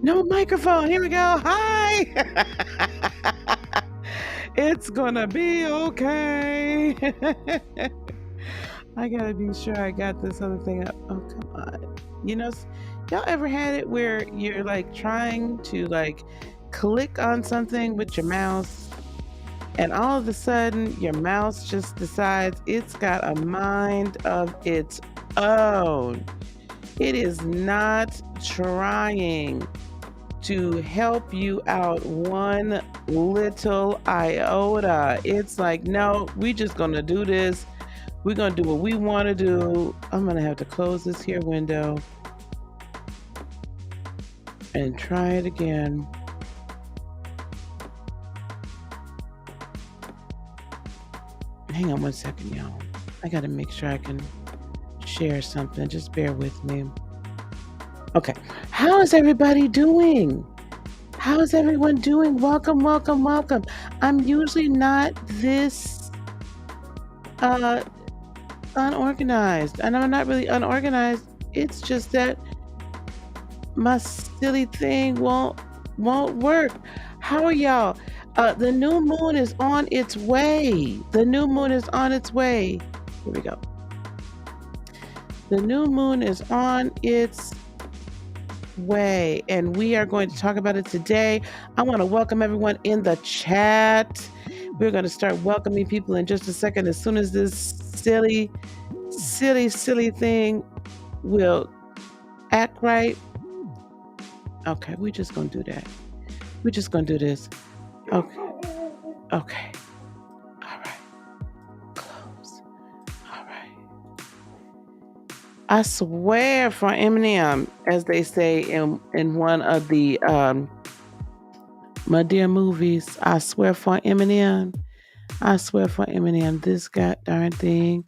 No microphone. Here we go. Hi. It's gonna be okay. I gotta be sure I got this other thing up. Oh, come on. Y'all ever had it where you're like trying to like click on something with your mouse and all of a sudden your mouse just decides it's got a mind of its own. It is not trying to help you out one little iota. It's like, no, we just gonna do this. We're gonna do what we want to do. I'm gonna have to close this here window and try it again. Hang on one second, y'all. I gotta make sure I can share something. Just bear with me. Okay. How is everybody doing? How is everyone doing? Welcome, welcome, welcome. I'm usually not this unorganized, and I'm not really unorganized. It's just that my silly thing won't work. How are y'all? The new moon is on its way. The new moon is on its way. Here we go. The new moon is on its way, and we are going to talk about it today. I want to welcome everyone in the chat. We're going to start welcoming people in just a second as soon as this silly thing will act right. Okay, we're just going to do that. We're just going to do this. Okay. All right. Close. All right. I swear for Eminem, as they say in one of the my dear movies, I swear for Eminem. This goddamn thing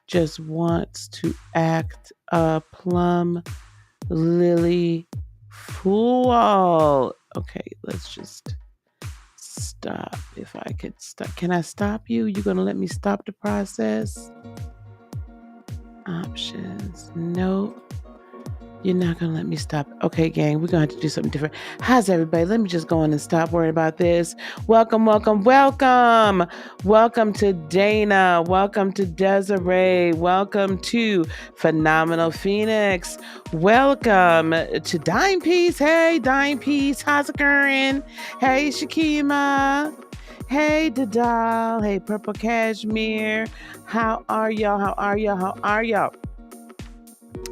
just wants to act a plum lily fool. Okay, let's just stop. If I could stop. Can I stop you? You gonna let me stop the process? Options. No. You're not gonna let me stop. Okay, gang, we're gonna have to do something different. How's everybody? Let me just go on and stop worrying about this. Welcome, welcome, welcome. Welcome to Dana. Welcome to Desiree. Welcome to Phenomenal Phoenix. Welcome to Dime Piece. Hey, Dime Piece. How's it going? Hey, Shakima. Hey, Dadal. Hey, Purple Cashmere. How are y'all?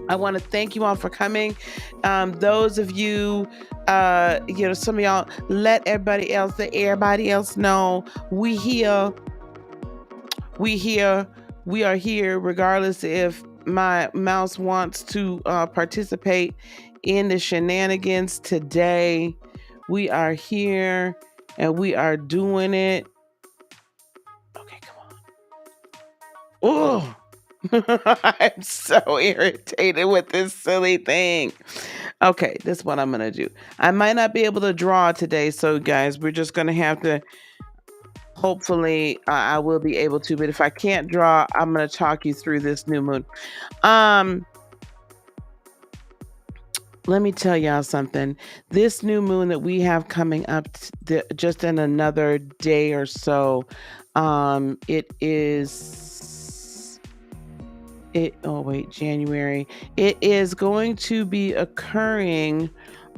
I want to thank you all for coming. Those of you, some of y'all let everybody else know we here. We are here regardless if my mouse wants to participate in the shenanigans today. We are here and we are doing it. Okay, come on. Oh. I'm so irritated with this silly thing. Okay, this is what I'm going to do. I might not be able to draw today, so guys, we're just going to have to, hopefully, I will be able to, but if I can't draw, I'm going to talk you through this new moon. Let me tell y'all something. This new moon that we have coming up just in another day or so, January. It is going to be occurring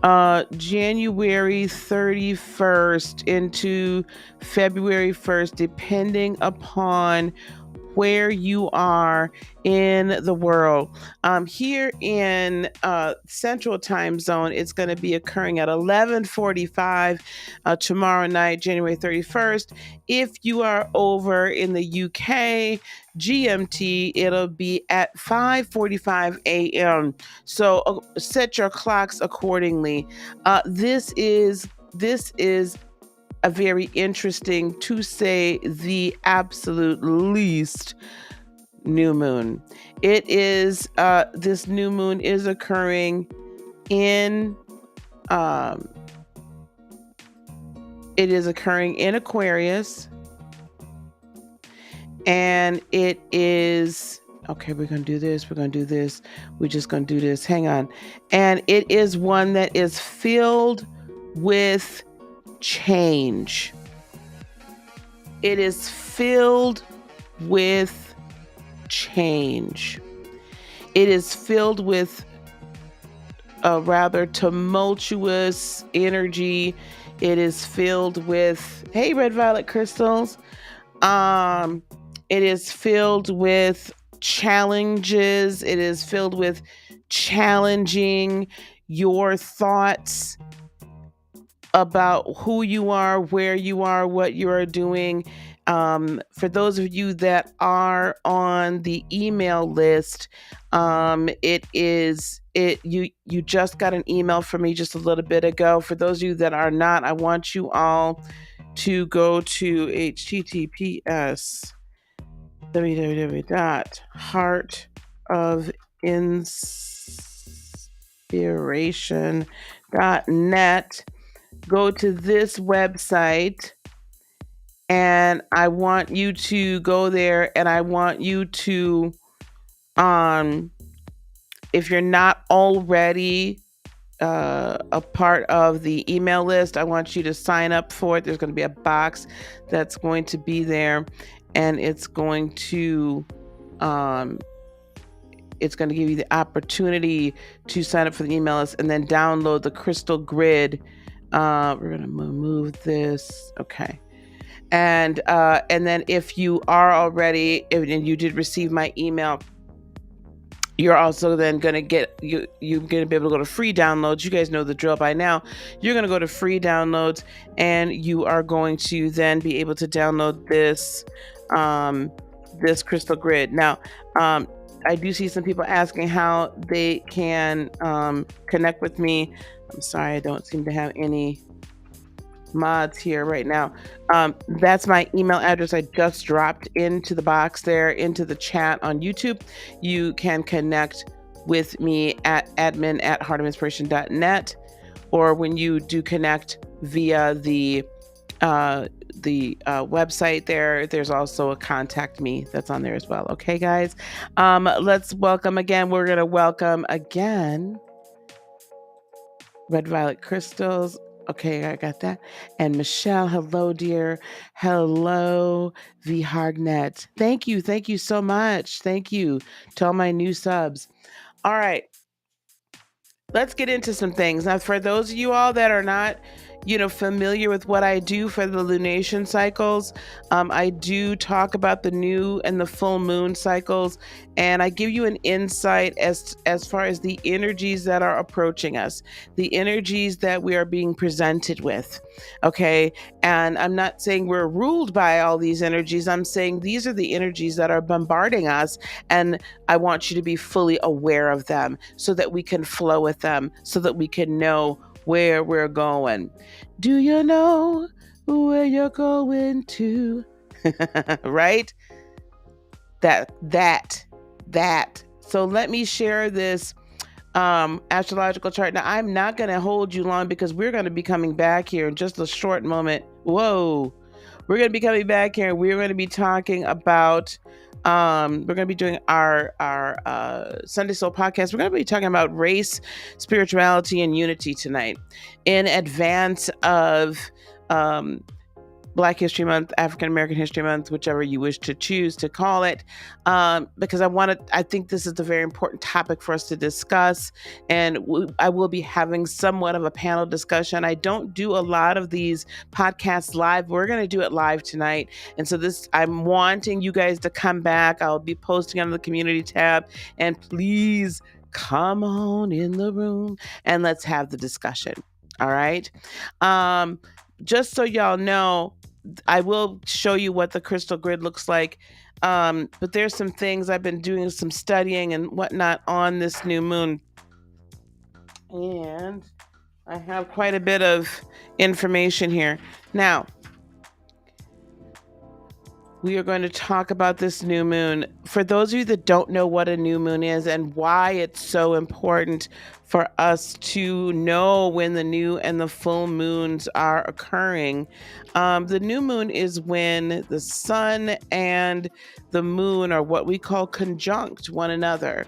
January 31st into February 1st, depending upon where you are in the world. Here in Central Time Zone, it's going to be occurring at 11:45 tomorrow night, January 31st. If you are over in the UK, GMT, it'll be at 5:45 a.m. So set your clocks accordingly. This is a very interesting, to say the absolute least, new moon. It is this new moon is occurring in Aquarius, and it is Okay, we're going to do this. We're going to do this. We're just going to do this. Hang on. And it is one that is filled with change. It is filled with change. It is filled with a rather tumultuous energy. It is filled with, hey, red violet crystals. It is filled with challenges. It is filled with challenging your thoughts about who you are, where you are, what you are doing. For those of you that are on the email list, you just got an email from me just a little bit ago. For those of you that are not, I want you all to go to https www.heartofinspiration.net. Go to this website, and I want you to go there, and I want you to, if you're not already a part of the email list, I want you to sign up for it. There's going to be a box that's going to be there, and it's going to give you the opportunity to sign up for the email list and then download the crystal grid. We're going to move this. Okay. And then if you are already, and you did receive my email, you're also then going to get, you're going to be able to go to free downloads. You guys know the drill by now. You're going to go to free downloads, and you are going to then be able to download this, this crystal grid. Now, I do see some people asking how they can connect with me. I'm sorry, I don't seem to have any mods here right now. That's my email address. I just dropped into the box there, into the chat on YouTube. You can connect with me at admin@heartofinspiration.net, or when you do connect via the website there's also a contact me that's on there as well. Okay, guys, let's welcome again. We're going to welcome again Red Violet Crystals. Okay, I got that. And Michelle, hello, dear. Hello, V Hardnet. Thank you so much. Thank you to all my new subs. All right, let's get into some things. Now, for those of you all that are not, familiar with what I do for the lunation cycles, I do talk about the new and the full moon cycles, and I give you an insight as far as the energies that are approaching us, the energies that we are being presented with. Okay, and I'm not saying we're ruled by all these energies. I'm saying these are the energies that are bombarding us, and I want you to be fully aware of them so that we can flow with them, so that we can know where we're going. Do you know where you're going to? Right? That. So let me share this astrological chart. Now, I'm not going to hold you long because we're going to be coming back here in just a short moment. Whoa. We're going to be coming back here, and we're going to be talking about we're going to be doing our Sunday Soul podcast. We're going to be talking about race, spirituality, and unity tonight in advance of Black History Month, African American History Month, whichever you wish to choose to call it, because I think this is a very important topic for us to discuss, and I will be having somewhat of a panel discussion. I don't do a lot of these podcasts live. We're going to do it live tonight, and so I'm wanting you guys to come back. I'll be posting on the community tab, and please come on in the room and let's have the discussion. All right. Just so y'all know, I will show you what the crystal grid looks like. But there's some things I've been doing some studying and whatnot on this new moon. And I have quite a bit of information here. Now, we are going to talk about this new moon. For those of you that don't know what a new moon is and why it's so important for us to know when the new and the full moons are occurring, the new moon is when the sun and the moon are what we call conjunct one another.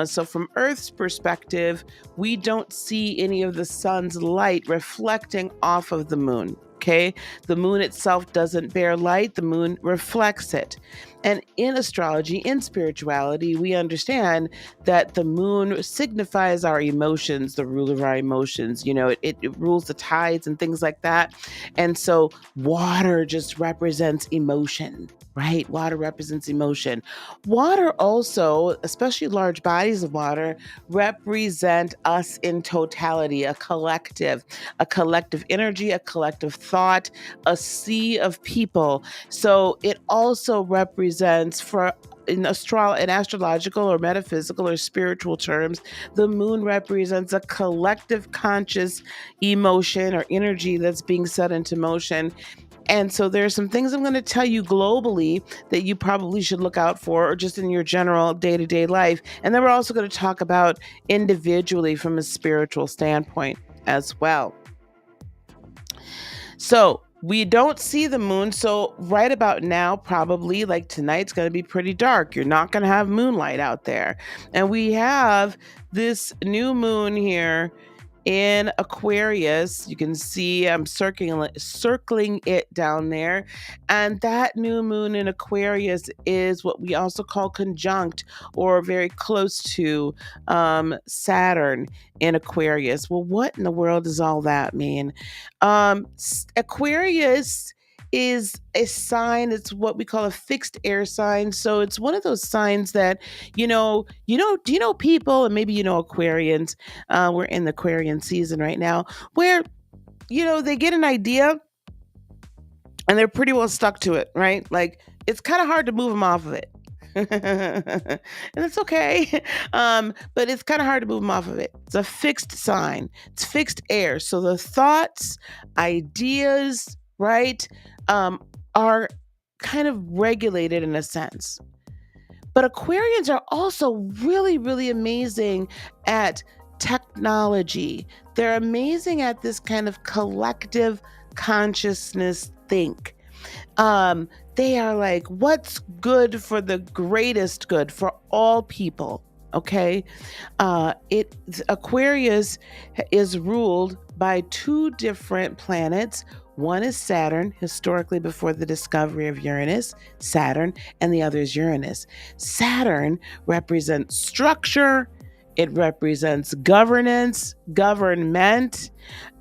So from Earth's perspective, we don't see any of the sun's light reflecting off of the moon. Okay, the moon itself doesn't bear light, the moon reflects it. And in astrology, in spirituality, we understand that the moon signifies our emotions, the ruler of our emotions. You know, it rules the tides and things like that. And so water just represents emotion, right? Water represents emotion. Water also, especially large bodies of water, represent us in totality, a collective energy, a collective thought, a sea of people. So it also represents, for in astrological or metaphysical or spiritual terms, the moon represents a collective conscious emotion or energy that's being set into motion. And so there are some things I'm going to tell you globally that you probably should look out for, or just in your general day-to-day life. And then we're also going to talk about individually from a spiritual standpoint as well. So we don't see the moon. So right about now, probably like tonight's going to be pretty dark. You're not going to have moonlight out there. And we have this new moon here in Aquarius. You can see I'm circling it down there. And that new moon in Aquarius is what we also call conjunct, or very close to Saturn in Aquarius. Well, what in the world does all that mean? Aquarius is a sign. It's what we call a fixed air sign. So it's one of those signs that, do you know people, and maybe Aquarians, we're in the Aquarian season right now, where, they get an idea and they're pretty well stuck to it, right? Like, it's kind of hard to move them off of it. And it's okay. But it's kind of hard to move them off of it. It's a fixed sign. It's fixed air. So the thoughts, ideas, right, are kind of regulated in a sense. But Aquarians are also really, really amazing at technology. They're amazing at this kind of collective consciousness think. They are like, what's good for the greatest good for all people? Okay. Aquarius is ruled by two different planets. One is Saturn, historically before the discovery of Uranus, Saturn, and the other is Uranus. Saturn represents structure. It represents governance, government.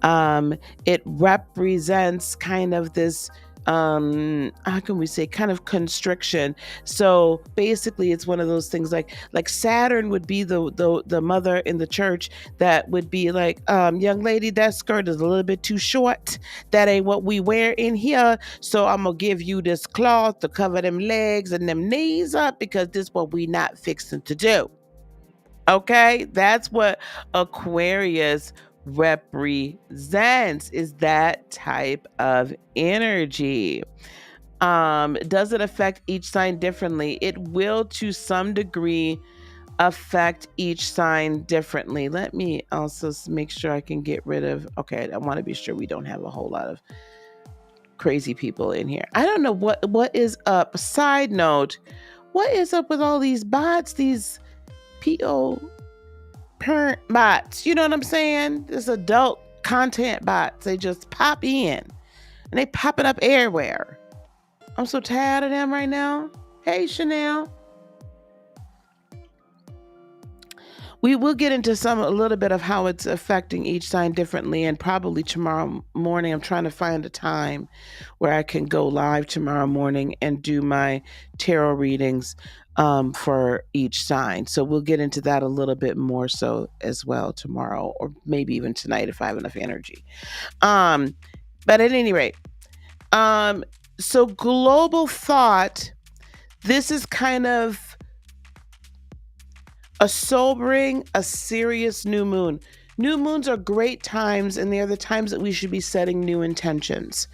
It represents kind of this, how can we say, kind of constriction. So basically it's one of those things like Saturn would be the mother in the church that would be like, young lady, that skirt is a little bit too short. That ain't what we wear in here. So I'm gonna give you this cloth to cover them legs and them knees up, because this is what we not fixing to do. Okay, that's what Aquarius represents, is that type of energy. Does it affect each sign differently? It will, to some degree, affect each sign differently. Let me also make sure I can get rid of, okay, I want to be sure we don't have a whole lot of crazy people in here. I don't know what is up. Side note, what is up with all these bots, these parent bots? You know what I'm saying? This adult content bots. They just pop in and they pop it up everywhere. I'm so tired of them right now. Hey, Chanel. We will get into a little bit of how it's affecting each sign differently, and probably tomorrow morning. I'm trying to find a time where I can go live tomorrow morning and do my tarot readings for each sign. So we'll get into that a little bit more so as well tomorrow, or maybe even tonight if I have enough energy. But at any rate, so global thought, this is kind of a sobering, a serious new moon. New moons are great times, and they're the times that we should be setting new intentions.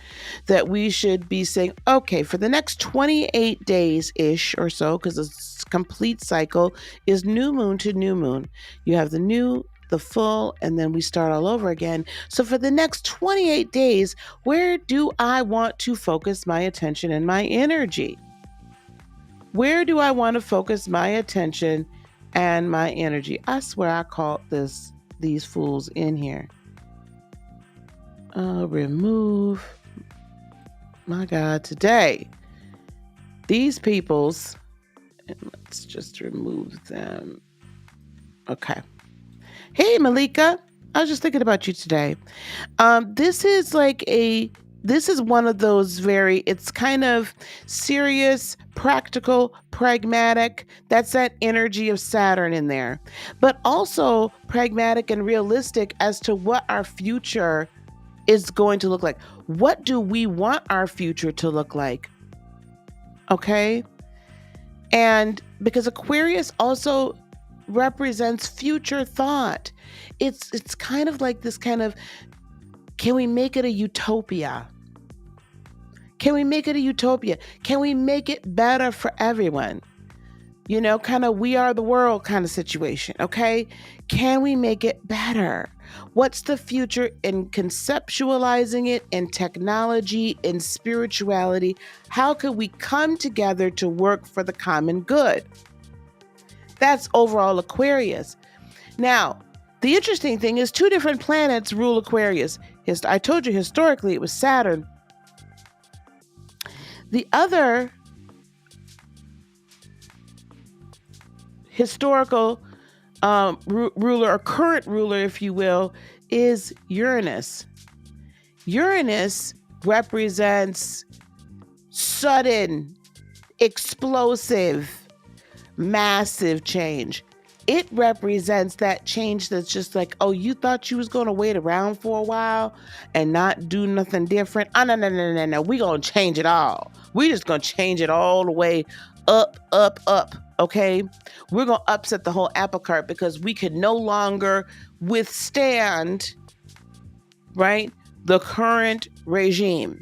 That we should be saying, okay, for the next 28 days-ish or so, because a complete cycle is new moon to new moon. You have the new, the full, and then we start all over again. So for the next 28 days, where do I want to focus my attention and my energy? Where do I want to focus my attention and my energy? I swear I called these fools in here. Remove. My God, today. These peoples, and let's just remove them. Okay. Hey, Malika. I was just thinking about you today. This is one of those it's kind of serious, practical, pragmatic. That's that energy of Saturn in there. But also pragmatic and realistic as to what our future is going to look like. What do we want our future to look like? Okay? And because Aquarius also represents future thought. It's kind of like this kind of, can we make it a utopia? Can we make it a utopia? Can we make it better for everyone? You know, kind of we are the world kind of situation, okay? Can we make it better? What's the future in conceptualizing it, in technology, in spirituality? How could we come together to work for the common good? That's overall Aquarius. Now, the interesting thing is 2 different planets rule Aquarius. I told you historically it was Saturn. The other historical ruler, or current ruler, if you will, is Uranus. Uranus represents sudden, explosive, massive change. It represents that change that's just like, oh, you thought you was going to wait around for a while and not do nothing different? Oh, no. We're going to change it all. We're just going to change it all the way up, okay? We're going to upset the whole apple cart because we can no longer withstand, right, the current regime,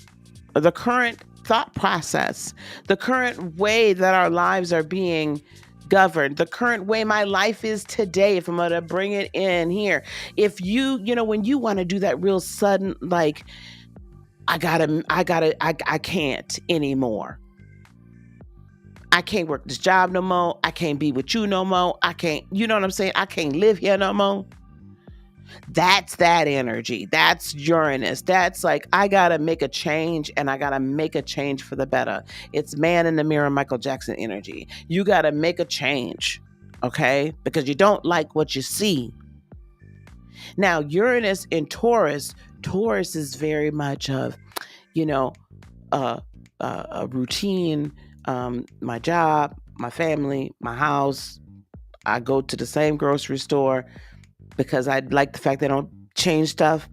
the current thought process, the current way that our lives are being governed, the current way my life is today, if I'm going to bring it in here. If when you want to do that real sudden, like, I can't anymore. I can't work this job no more. I can't be with you no more. I can't, you know what I'm saying? I can't live here no more. That's that energy. That's Uranus. That's like, I got to make a change, and I got to make a change for the better. It's man in the mirror, Michael Jackson energy. You got to make a change, okay? Because you don't like what you see. Now, Uranus in Taurus is very much of, a routine, my job, my family, my house. I go to the same grocery store because I like the fact they don't change stuff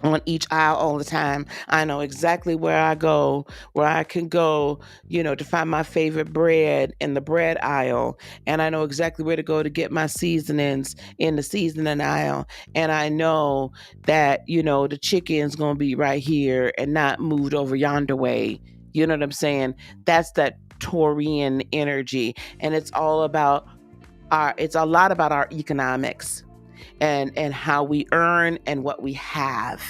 on each aisle all the time. I know exactly where I can go, to find my favorite bread in the bread aisle. And I know exactly where to go to get my seasonings in the seasoning aisle. And I know that, the chicken's going to be right here and not moved over yonder way. You know what I'm saying? That's that Taurian energy. And it's a lot about our economics and how we earn and what we have.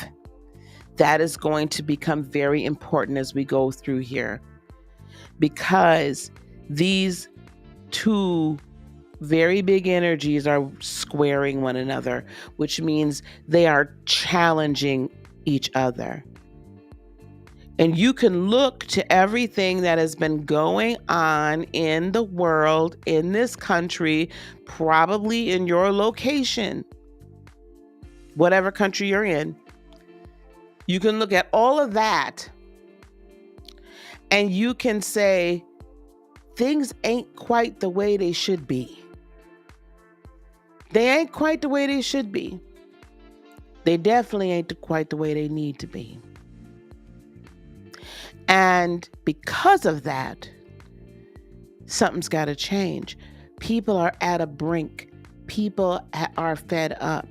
That is going to become very important as we go through here, because these 2 very big energies are squaring one another, which means they are challenging each other. And you can look to everything that has been going on in the world, in this country, probably in your location, whatever country you're in. You can look at all of that and you can say, things ain't quite the way they should be. They ain't quite the way they should be. They definitely ain't quite the way they need to be. And because of that, something's got to change. People are at a brink. People are fed up.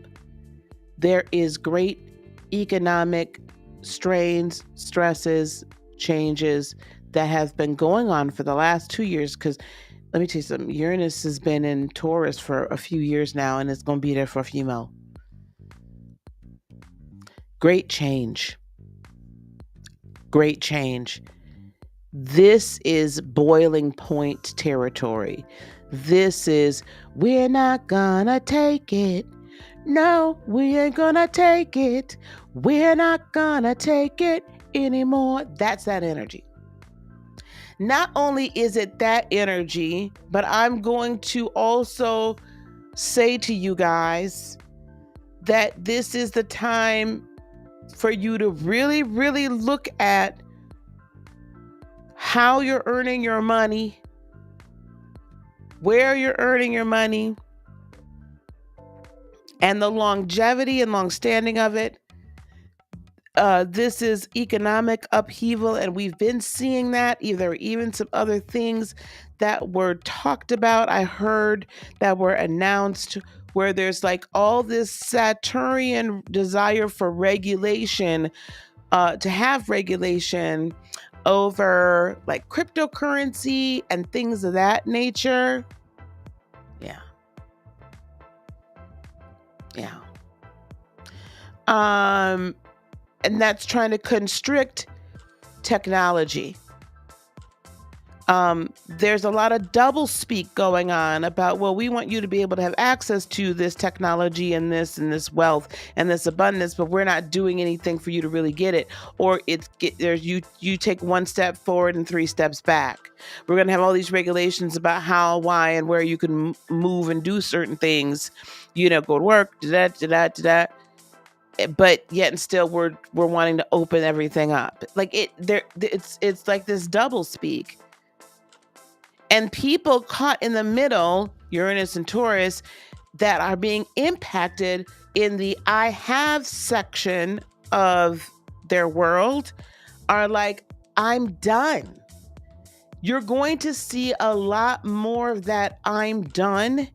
There is great economic strains, stresses, changes that have been going on for the last 2 years. Because let me tell you something, Uranus has been in Taurus for a few years now, and it's going to be there for a few more. Great change. Great change. This is boiling point territory. This is, we're not gonna take it. No, we ain't gonna take it. We're not gonna take it anymore. That's that energy. Not only is it that energy, but I'm going to also say to you guys that this is the time for you to really, really look at how you're earning your money, where you're earning your money, and the longevity and longstanding of it. This is economic upheaval, and we've been seeing that. Even some other things that were talked about, I heard, that were announced, where there's like all this Saturnian desire for regulation, to have regulation over like cryptocurrency and things of that nature. Yeah. And that's trying to constrict technology. There's a lot of double speak going on about, well, we want you to be able to have access to this technology and this wealth and this abundance, but we're not doing anything for you to really get it. Or you take one step forward and 3 steps back. We're going to have all these regulations about how, why, and where you can move and do certain things. Go to work, but yet and still we're wanting to open everything up. Like it's like this double speak. And people caught in the middle, Uranus and Taurus, that are being impacted in the I have section of their world are like, I'm done. You're going to see a lot more of that I'm done.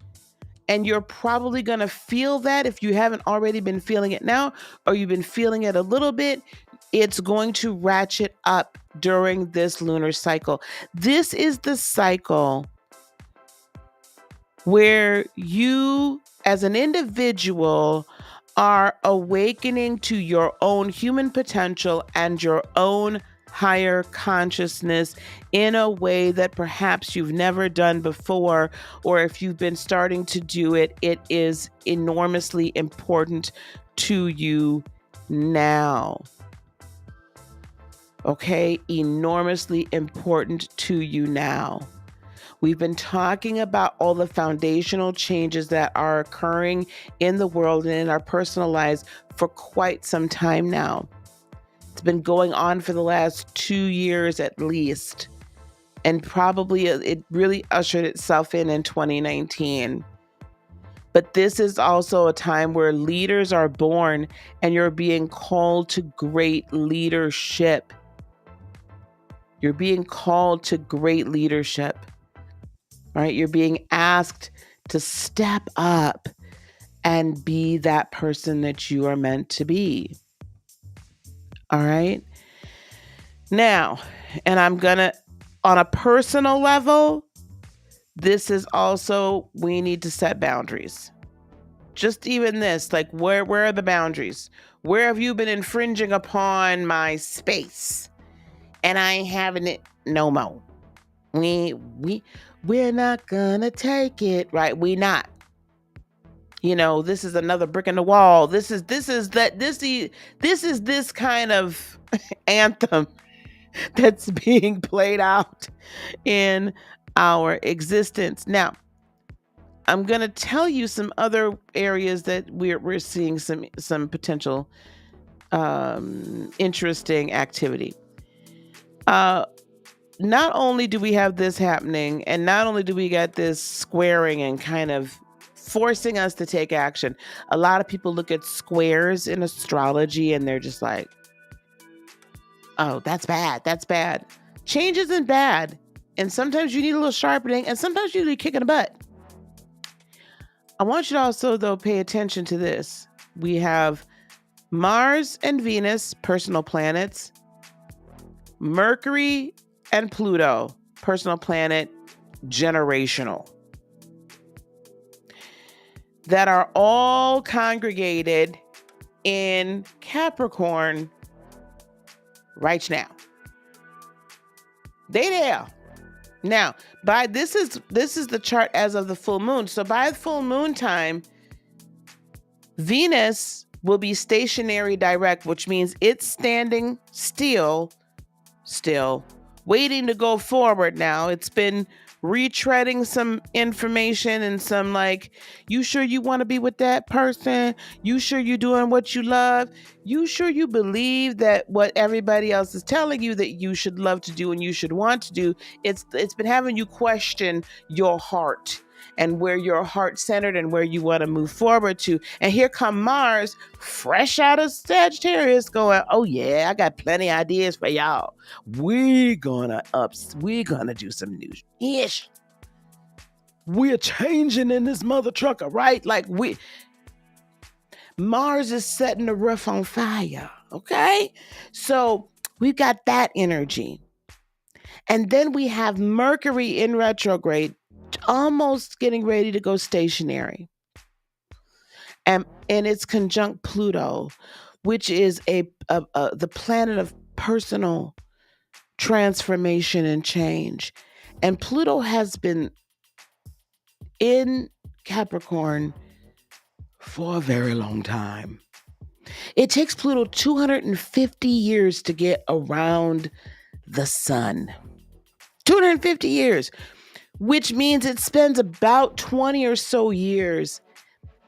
And you're probably going to feel that if you haven't already been feeling it now, or you've been feeling it a little bit. It's going to ratchet up during this lunar cycle. This is the cycle where you, as an individual, are awakening to your own human potential and your own higher consciousness in a way that perhaps you've never done before, or if you've been starting to do it, it is enormously important to you now. Okay, enormously important to you now. We've been talking about all the foundational changes that are occurring in the world and in our personal lives for quite some time now. It's been going on for the last 2 years at least. And probably it really ushered itself in 2019. But this is also a time where leaders are born and you're being called to great leadership. You're being called to great leadership, right? You're being asked to step up and be that person that you are meant to be. All right. Now, and I'm going to, on a personal level, this is also, we need to set boundaries. Just even this, like where are the boundaries? Where have you been infringing upon my space? And I ain't having it no more. We're not gonna take it, right? We not. This is another brick in the wall. This is this kind of anthem that's being played out in our existence. Now, I'm gonna tell you some other areas that we're seeing some potential interesting activity. Not only do we have this happening, and not only do we get this squaring and kind of forcing us to take action. A lot of people look at squares in astrology and they're just like, oh, that's bad. That's bad. Change isn't bad. And sometimes you need a little sharpening, and sometimes you need kicking the butt. I want you to also, though, pay attention to this. We have Mars and Venus, personal planets, Mercury and Pluto, personal planet, generational, that are all congregated in Capricorn right now. They there. Now, this is the chart as of the full moon. So by full moon time, Venus will be stationary direct, which means it's standing still, waiting to go forward now. It's been retreading some information and some like, you sure you want to be with that person? You sure you're doing what you love? You sure you believe that what everybody else is telling you that you should love to do and you should want to do? It's been having you question your heart and where your heart centered and where you want to move forward to. And here come Mars, fresh out of Sagittarius, going, oh yeah, I got plenty of ideas for y'all. We're gonna do some new ish. We're changing in this mother trucker, right? Like Mars is setting the roof on fire, okay? So we've got that energy. And then we have Mercury in retrograde, almost getting ready to go stationary. And it's conjunct Pluto, which is the planet of personal transformation and change. And Pluto has been in Capricorn for a very long time. It takes Pluto 250 years to get around the sun. 250 years, which means it spends about 20 or so years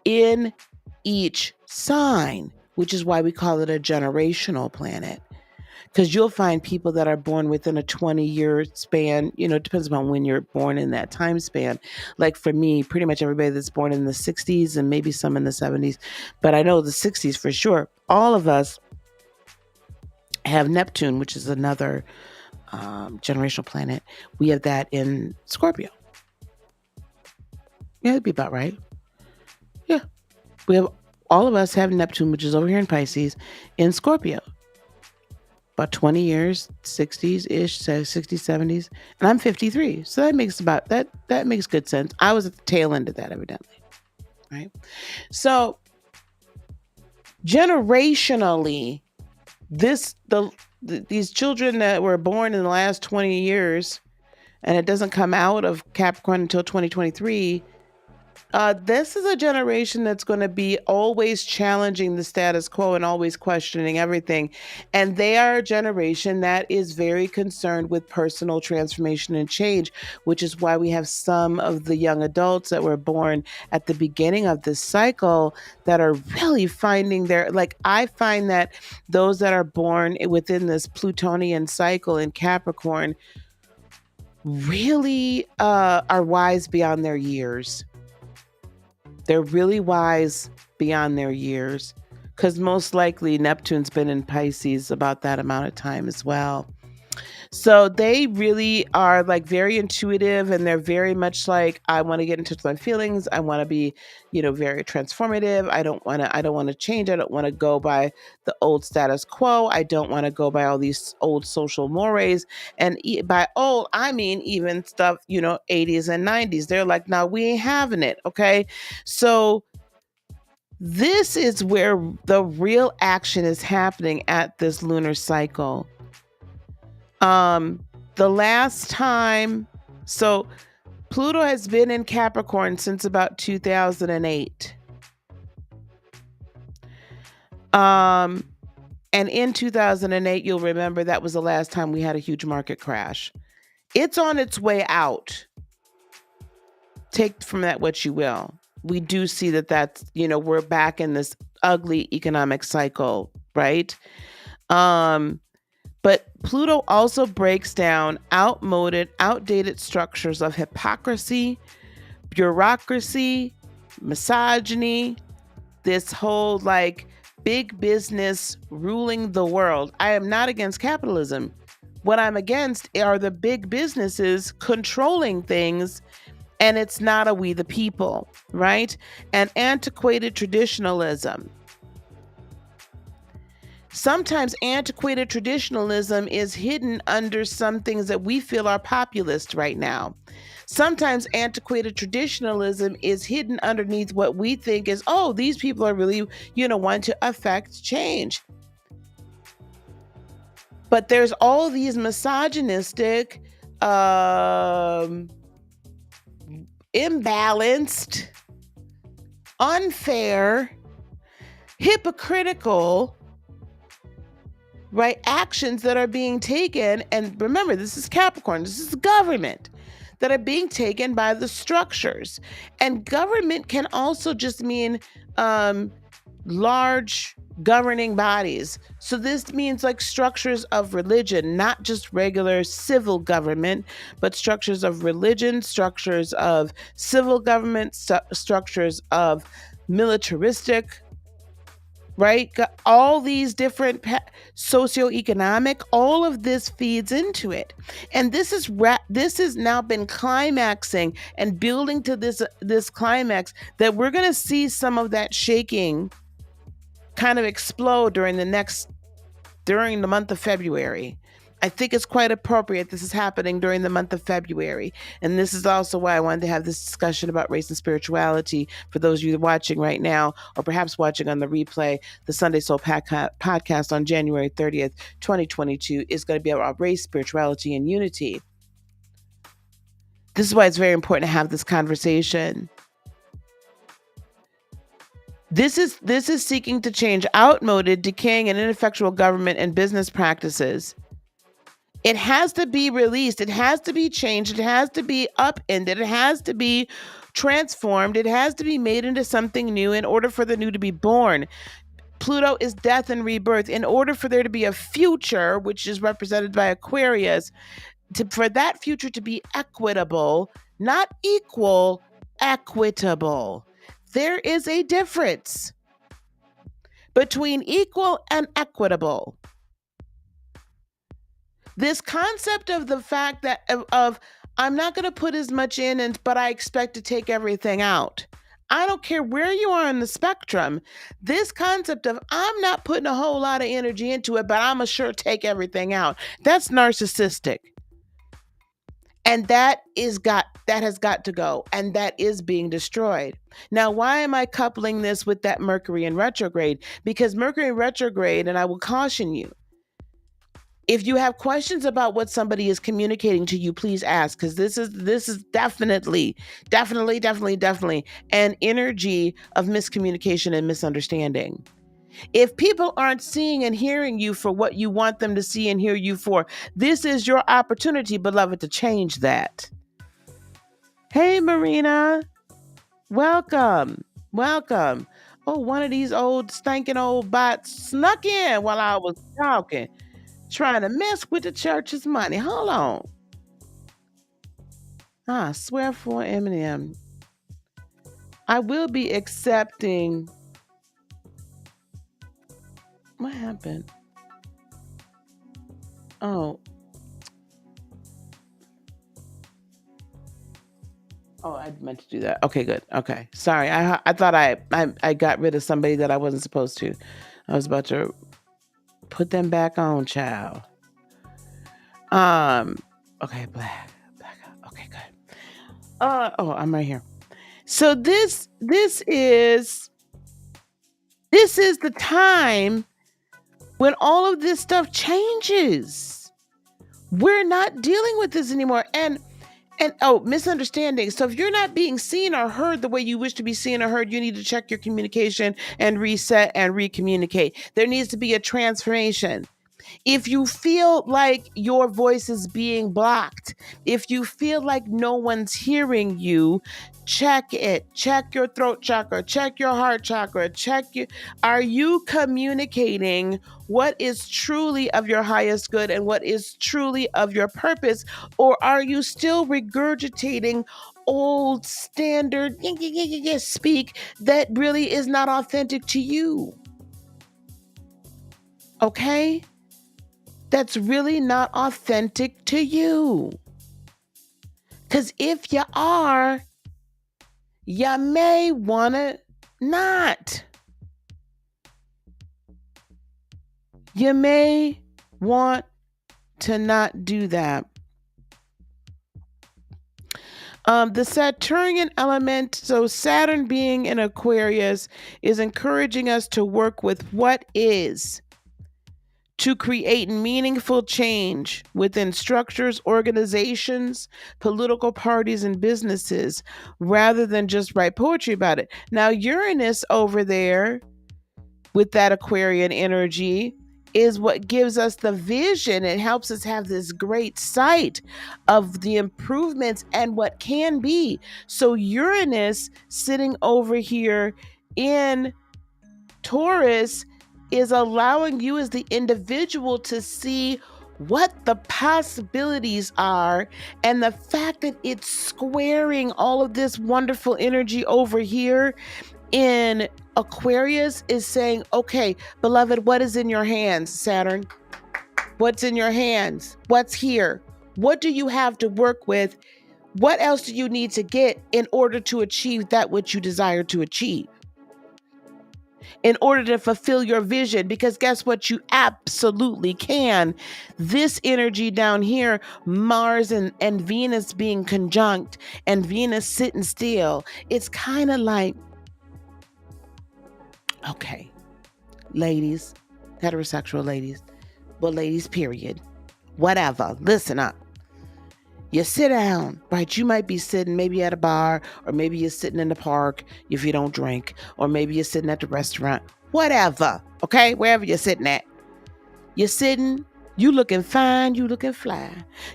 in each sign, which is why we call it a generational planet. Because you'll find people that are born within a 20-year span, it depends upon when you're born in that time span. Like for me, pretty much everybody that's born in the 60s and maybe some in the 70s, but I know the 60s for sure. All of us have Neptune, which is another generational planet. We have that in Scorpio. Yeah, that'd be about right. Yeah. All of us have Neptune, which is over here in Pisces, in Scorpio. About 20 years, 60s-ish, 60s, 70s. And I'm 53. So that makes that makes good sense. I was at the tail end of that, evidently. Right? So generationally, these children that were born in the last 20 years, and it doesn't come out of Capricorn until 2023, this is a generation that's going to be always challenging the status quo and always questioning everything. And they are a generation that is very concerned with personal transformation and change, which is why we have some of the young adults that were born at the beginning of this cycle that are really finding I find that those that are born within this Plutonian cycle in Capricorn really are wise beyond their years. They're really wise beyond their years because most likely Neptune's been in Pisces about that amount of time as well. So they really are very intuitive, and they're very much I want to get in touch with my feelings. I want to be, very transformative. I don't want to change. I don't want to go by the old status quo. I don't want to go by all these old social mores. And by old, I mean even stuff, 80s and 90s. They're like, now we ain't having it. Okay. So this is where the real action is happening at this lunar cycle. The last time, so Pluto has been in Capricorn since about 2008. And in 2008, you'll remember that was the last time we had a huge market crash. It's on its way out. Take from that what you will. We do see that we're back in this ugly economic cycle, right? But Pluto also breaks down outdated structures of hypocrisy, bureaucracy, misogyny, this whole big business ruling the world. I am not against capitalism. What I'm against are the big businesses controlling things And it's not a we the people, right? And antiquated traditionalism. Sometimes antiquated traditionalism is hidden under some things that we feel are populist right now. Sometimes antiquated traditionalism is hidden underneath what we think is, oh, these people are really, wanting to affect change. But there's all these misogynistic, imbalanced, unfair, hypocritical, right, actions that are being taken. And remember, this is Capricorn, this is government, that are being taken by the structures. And government can also just mean large governing bodies. So this means like structures of religion, not just regular civil government, but structures of religion, structures of civil government, structures of militaristic, right? All these different socioeconomic, all of this feeds into it. And this has now been climaxing and building to this climax that we're going to see some of that shaking kind of explode during the month of February. I think it's quite appropriate this is happening during the month of February. And this is also why I wanted to have this discussion about race and spirituality for those of you watching right now, or perhaps watching on the replay. The Sunday Soul podcast on January 30th, 2022 is going to be about race, spirituality, and unity. This is why it's very important to have this conversation. This is seeking to change outmoded, decaying, and ineffectual government and business practices. It has to be released. It has to be changed. It has to be upended. It has to be transformed. It has to be made into something new in order for the new to be born. Pluto is death and rebirth. In order for there to be a future, which is represented by Aquarius, for that future to be equitable, not equal, equitable. There is a difference between equal and equitable. This concept of the fact that of I'm not going to put as much in, but I expect to take everything out. I don't care where you are in the spectrum. This concept of I'm not putting a whole lot of energy into it, but I'm going to sure take everything out. That's narcissistic. And that has got to go, and that is being destroyed. Now, why am I coupling this with that Mercury in retrograde? Because Mercury in retrograde, and I will caution you, if you have questions about what somebody is communicating to you, please ask, because this is definitely an energy of miscommunication and misunderstanding. If people aren't seeing and hearing you for what you want them to see and hear you for, this is your opportunity, beloved, to change that. Hey, Marina. Welcome. Oh, one of these stinking old bots snuck in while I was talking, trying to mess with the church's money. Hold on. I swear for Eminem. I will be accepting. What happened? Oh, I meant to do that. Okay, good. Okay, sorry. I thought I got rid of somebody that I wasn't supposed to. I was about to put them back on, child. Okay, black. Okay, good. I'm right here. So this is the time when all of this stuff changes. We're not dealing with this anymore. And misunderstanding. So if you're not being seen or heard the way you wish to be seen or heard, you need to check your communication and reset and recommunicate. There needs to be a transformation. If you feel like your voice is being blocked, if you feel like no one's hearing you, check it. Check your throat chakra, check your heart chakra, are you communicating what is truly of your highest good and what is truly of your purpose? Or are you still regurgitating old standard speak that really is not authentic to you? Okay? That's really not authentic to you. Because if you are, You may want to not. You may want to not do that. The Saturnian element, so Saturn being in Aquarius, is encouraging us to work with what is, to create meaningful change within structures, organizations, political parties, and businesses, rather than just write poetry about it. Now, Uranus over there with that Aquarian energy is what gives us the vision. It helps us have this great sight of the improvements and what can be. So Uranus sitting over here in Taurus is allowing you as the individual to see what the possibilities are, and the fact that it's squaring all of this wonderful energy over here in Aquarius is saying, okay, beloved, what is in your hands, Saturn? What's in your hands? What's here? What do you have to work with? What else do you need to get in order to achieve that which you desire to achieve? In order to fulfill your vision, because guess what? You absolutely can. This energy down here, Mars and Venus being conjunct and Venus sitting still, it's kind of like, okay, ladies, heterosexual ladies, well, ladies, period, whatever, listen up. You sit down, right? You might be sitting maybe at a bar, or maybe you're sitting in the park if you don't drink, or maybe you're sitting at the restaurant, whatever, okay? Wherever you're sitting at. You're sitting, you looking fine, you looking fly.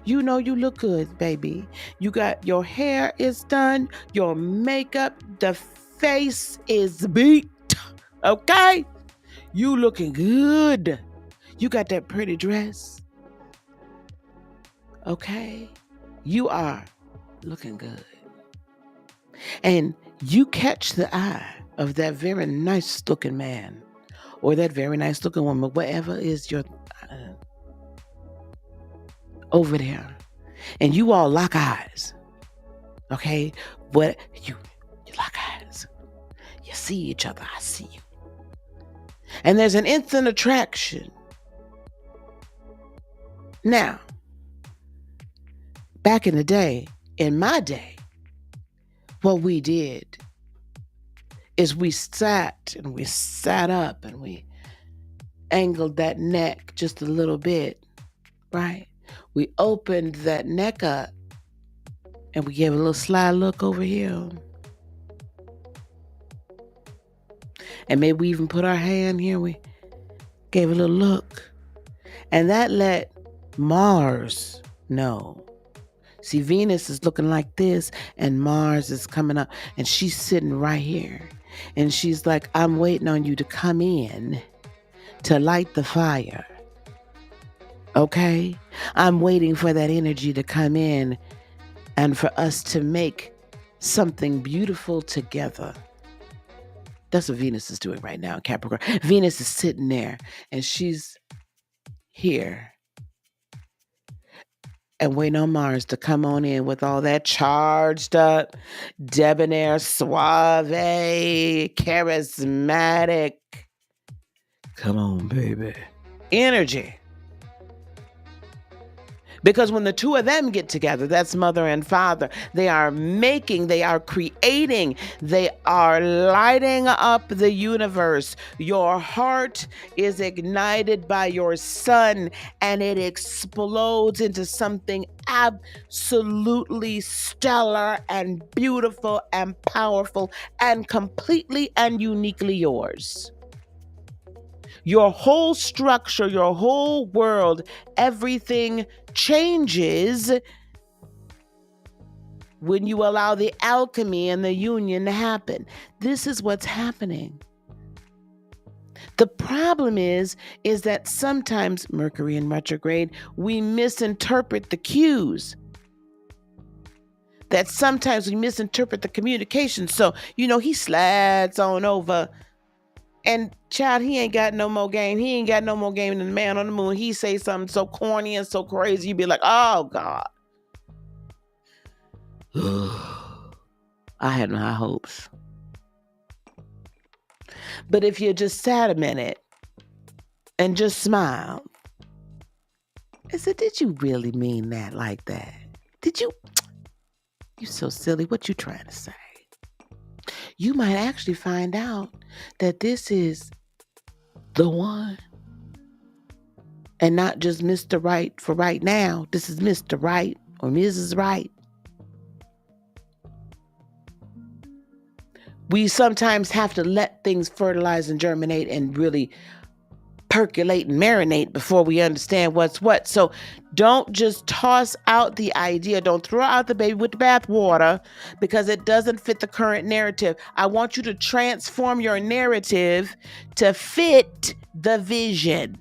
You know you look good, baby. You got your hair is done, your makeup, the face is beat, okay? You looking good. You got that pretty dress, okay? You are looking good. And you catch the eye of that very nice looking man or that very nice looking woman, whatever is your over there. And you all lock eyes. Okay? But you lock eyes. You see each other. I see you. And there's an instant attraction. Now, back in the day, in my day, what we did is we sat up and we angled that neck just a little bit, right? We opened that neck up and we gave a little sly look over here. And maybe we even put our hand here. We gave a little look. And that let Mars know. See, Venus is looking like this and Mars is coming up and she's sitting right here. And she's like, I'm waiting on you to come in to light the fire. Okay? I'm waiting for that energy to come in and for us to make something beautiful together. That's what Venus is doing right now in Capricorn. Venus is sitting there and she's here and waiting on Mars to come on in with all that charged up, debonair, suave, charismatic, come on, baby, energy. Because when the two of them get together, that's mother and father, they are making, they are creating, they are lighting up the universe. Your heart is ignited by your sun and it explodes into something absolutely stellar and beautiful and powerful and completely and uniquely yours. Your whole structure, your whole world, everything changes when you allow the alchemy and the union to happen. This is what's happening. The problem is that sometimes, Mercury in retrograde, we misinterpret the cues. That sometimes we misinterpret the communication. So, he slides on over. And child, he ain't got no more game. He ain't got no more game than the man on the moon. He say something so corny and so crazy, you be like, oh God. I had my hopes. But if you just sat a minute and just smiled, I said, did you really mean that like that? Did you? You so silly. What you trying to say? You might actually find out that this is the one and not just Mr. Right for right now. This is Mr. Right or Mrs. Right. We sometimes have to let things fertilize and germinate and really percolate and marinate before we understand what's what. So don't just toss out the idea. Don't throw out the baby with the bathwater because it doesn't fit the current narrative. I want you to transform your narrative to fit the vision.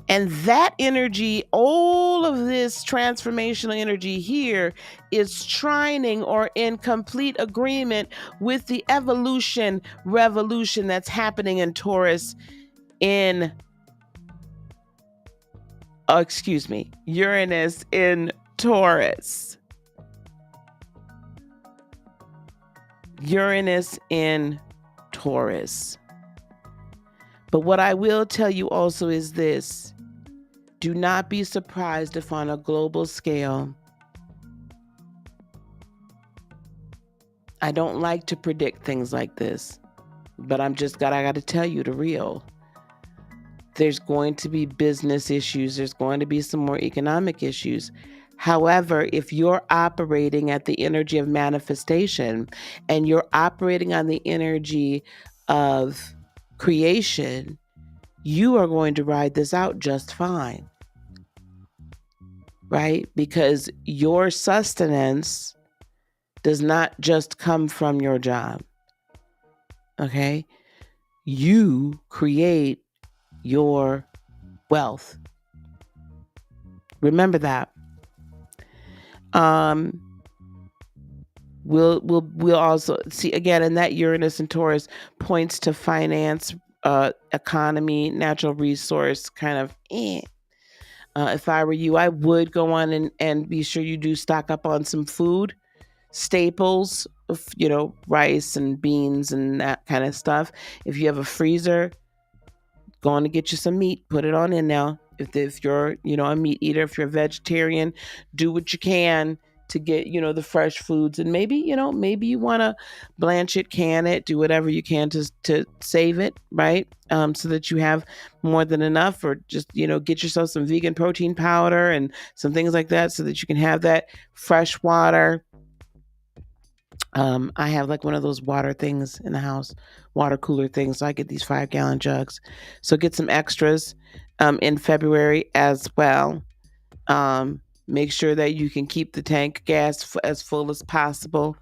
And that energy, all of this transformational energy here is trining or in complete agreement with the evolution revolution that's happening in Taurus Uranus in Taurus. Uranus in Taurus. But what I will tell you also is this. Do not be surprised if on a global scale, I don't like to predict things like this, but I got to tell you the real. There's going to be business issues. There's going to be some more economic issues. However, if you're operating at the energy of manifestation and you're operating on the energy of creation, you are going to ride this out just fine, right? Because your sustenance does not just come from your job, okay? You create your wealth. Remember that. We'll also see again, and that Uranus and Taurus points to finance, economy, natural resource kind of. If I were you, I would go on and be sure you do stock up on some food, staples, rice and beans and that kind of stuff. If you have a freezer, go on to get you some meat, put it on in now. If you're, a meat eater, if you're a vegetarian, do what you can to get, the fresh foods. And maybe you want to blanch it, can it, do whatever you can to save it, right? So that you have more than enough, or just, get yourself some vegan protein powder and some things like that so that you can have that fresh water. I have like one of those water things in the house, water cooler things. So I get these 5-gallon jugs. So get some extras in February as well. Make sure that you can keep the tank gas as full as possible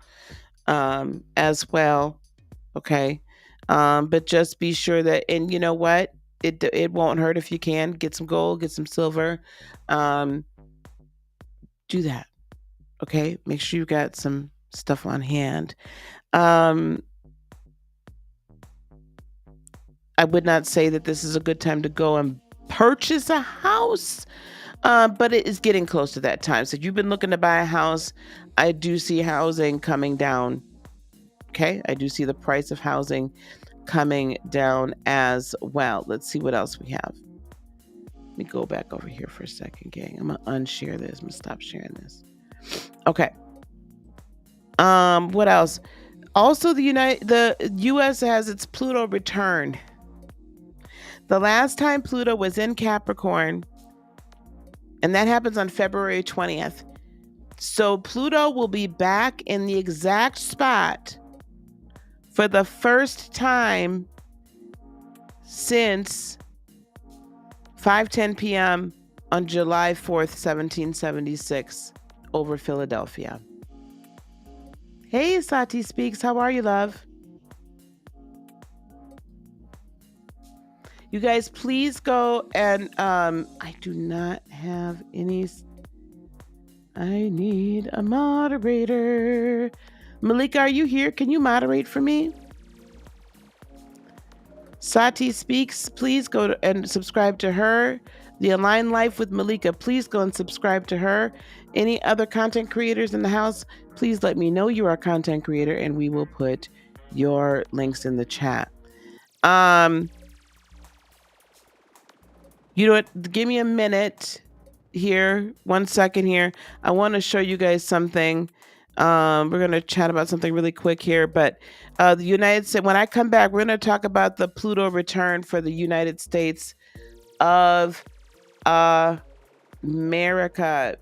as well. Okay. But just be sure that, and you know what? It won't hurt if you can. Get some gold, get some silver. Do that. Okay. Make sure you got some stuff on hand. I would not say that this is a good time to go and purchase a house, but it is getting close to that time. So if you've been looking to buy a house, I do see housing coming down. Okay, I do see the price of housing coming down as well. Let's see what else we have. Let me go back over here for a second, gang. I'm gonna unshare this. I'm gonna stop sharing this. Okay. What else? Also, the U.S. has its Pluto return. The last time Pluto was in Capricorn, and that happens on February 20th. So Pluto will be back in the exact spot for the first time since 5:10 p.m. on July 4th, 1776, over Philadelphia. Hey, Sati Speaks. How are you, love? You guys, please go and I do not have any. I need a moderator. Malika, are you here? Can you moderate for me? Sati Speaks. Please go and subscribe to her The Aligned Life with Malika. Please go and subscribe to her. Any other content creators in the house, please let me know you are a content creator and we will put your links in the chat. You know what? Give me a minute here, 1 second here. I want to show you guys something. We're going to chat about something really quick here, but the United States, when I come back, we're going to talk about the Pluto return for the United States of America.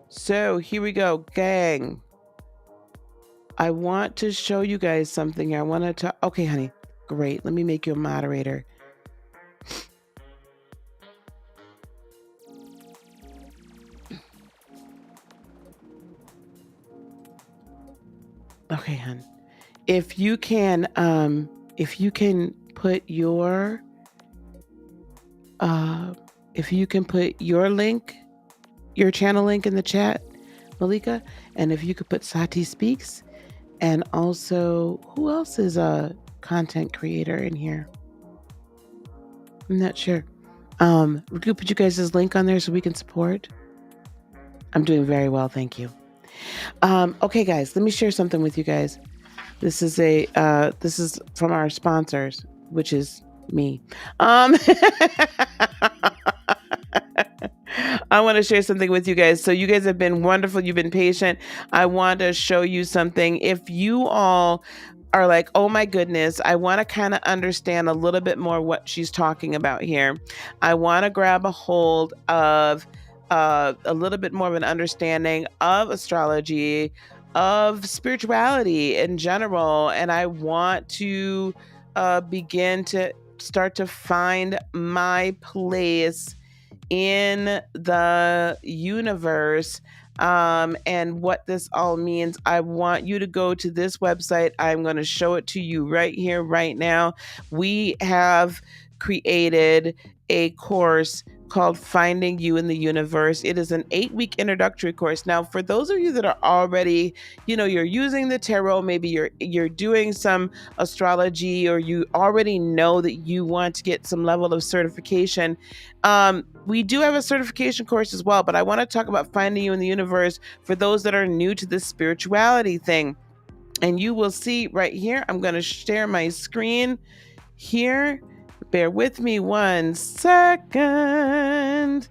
So here we go, gang. I want to show you guys something here. I want to talk. Okay, honey. Great. Let me make you a moderator. Okay, hon. If you can put your link, your channel link in the chat, Malika, and if you could put Sati Speaks, and also who else is a content creator in here? I'm not sure. We could put you guys' link on there so we can support. I'm doing very well, thank you. Okay, guys, let me share something with you guys. This is from our sponsors, which is me. I want to share something with you guys. So you guys have been wonderful. You've been patient. I want to show you something. If you all are like, oh my goodness, I want to kind of understand a little bit more what she's talking about here. I want to grab a hold of a little bit more of an understanding of astrology, of spirituality in general. And I want to begin to start to find my place in the universe, and what this all means. I want you to go to this website. I'm going to show it to you right here, right now. We have created a course called Finding You in the Universe. It is an 8-week introductory course. Now, for those of you that are already, you're using the tarot, maybe you're doing some astrology, or you already know that you want to get some level of certification. We do have a certification course as well, but I want to talk about Finding You in the Universe for those that are new to this spirituality thing. And you will see right here, I'm going to share my screen here. Bear with me 1 second.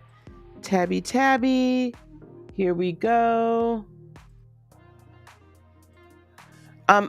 Tabby. Here we go.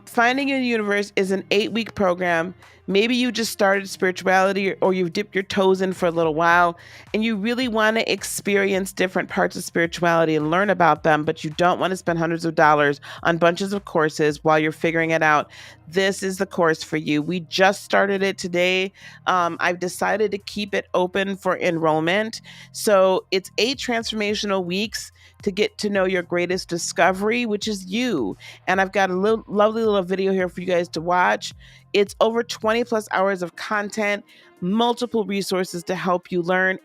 Finding You in the Universe is an 8-week program. Maybe you just started spirituality, or you've dipped your toes in for a little while and you really want to experience different parts of spirituality and learn about them, but you don't want to spend hundreds of dollars on bunches of courses while you're figuring it out. This is the course for you. We just started it today. I've decided to keep it open for enrollment. So it's 8 transformational weeks to get to know your greatest discovery, which is you. And I've got a lovely little video here for you guys to watch. It's over 20 plus hours of content, multiple resources to help you learn,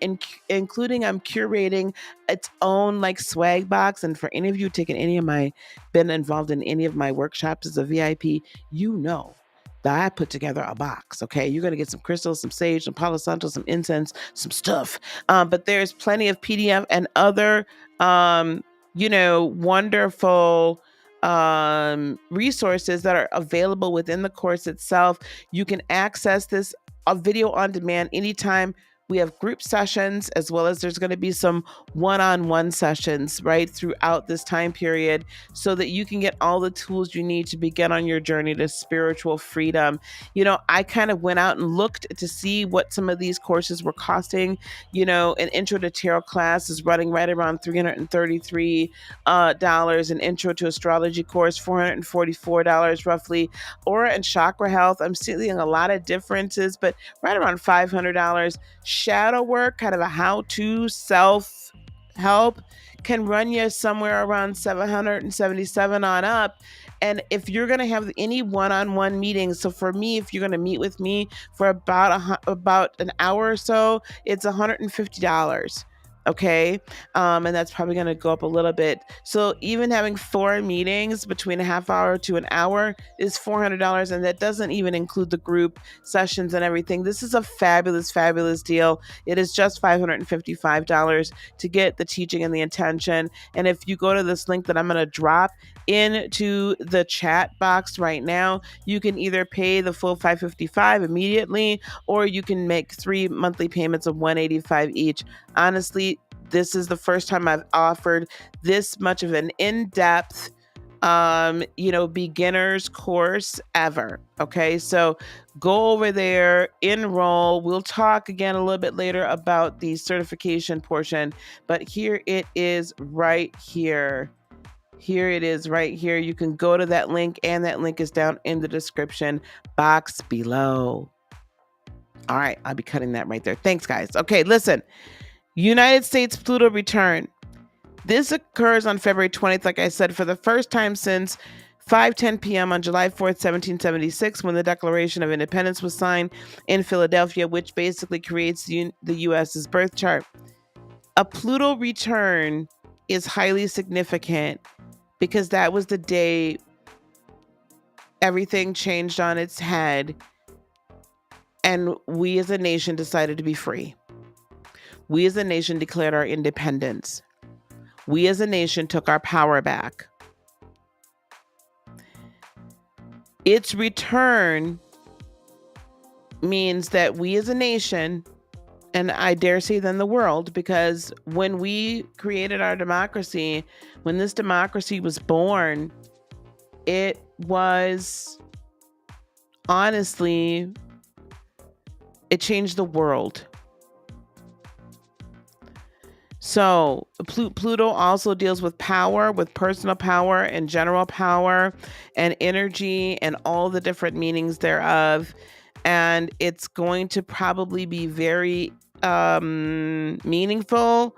including I'm curating its own like swag box. And for any of you been involved in any of my workshops as a VIP, you know that I put together a box. Okay, you're gonna get some crystals, some sage, some Palo Santo, some incense, some stuff. But there's plenty of PDF and other wonderful resources that are available within the course itself. You can access this video on demand anytime. We have group sessions, as well as there's going to be some one-on-one sessions right throughout this time period, so that you can get all the tools you need to begin on your journey to spiritual freedom. I kind of went out and looked to see what some of these courses were costing. An Intro to Tarot class is running right around $333. An Intro to Astrology course, $444 roughly. Aura and Chakra Health, I'm seeing a lot of differences, but right around $500. Shadow work, kind of a how-to self-help, can run you somewhere around $777 on up. And if you're going to have any one-on-one meetings, so for me, if you're going to meet with me for about an hour or so, it's $150. Okay. And that's probably going to go up a little bit. So even having 4 meetings between a half hour to an hour is $400. And that doesn't even include the group sessions and everything. This is a fabulous, fabulous deal. It is just $555 to get the teaching and the intention. And if you go to this link that I'm going to drop into the chat box right now, you can either pay the full $555 immediately, or you can make 3 monthly payments of $185 each. Honestly, this is the first time I've offered this much of an in-depth beginner's course ever. Okay, so go over there, enroll. We'll talk again a little bit later about the certification portion, but here it is right here. Here it is right here. You can go to that link, and that link is down in the description box below. All right, I'll be cutting that right there. Thanks, guys. Okay, listen. United States Pluto return. This occurs on February 20th, like I said, for the first time since 5:10 p.m. on July 4th, 1776, when the Declaration of Independence was signed in Philadelphia, which basically creates the U.S.'s birth chart. A Pluto return is highly significant because that was the day everything changed on its head, and we as a nation decided to be free. We as a nation declared our independence. We as a nation took our power back. Its return means that we as a nation, and I dare say then the world, because when we created our democracy, when this democracy was born, it was honestly, it changed the world. So Pluto also deals with power, with personal power and general power and energy and all the different meanings thereof. And it's going to probably be very meaningful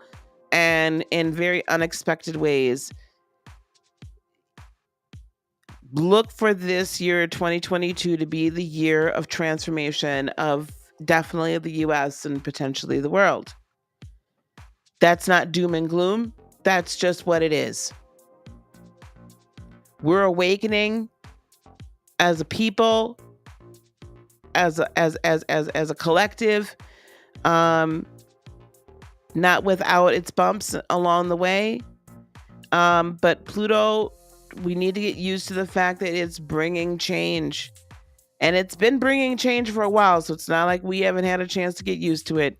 and in very unexpected ways. Look for this year, 2022, to be the year of transformation of definitely the US and potentially the world. That's not doom and gloom. That's just what it is. We're awakening as a people, as a collective, not without its bumps along the way. But Pluto, we need to get used to the fact that it's bringing change. And it's been bringing change for a while, so it's not like we haven't had a chance to get used to it.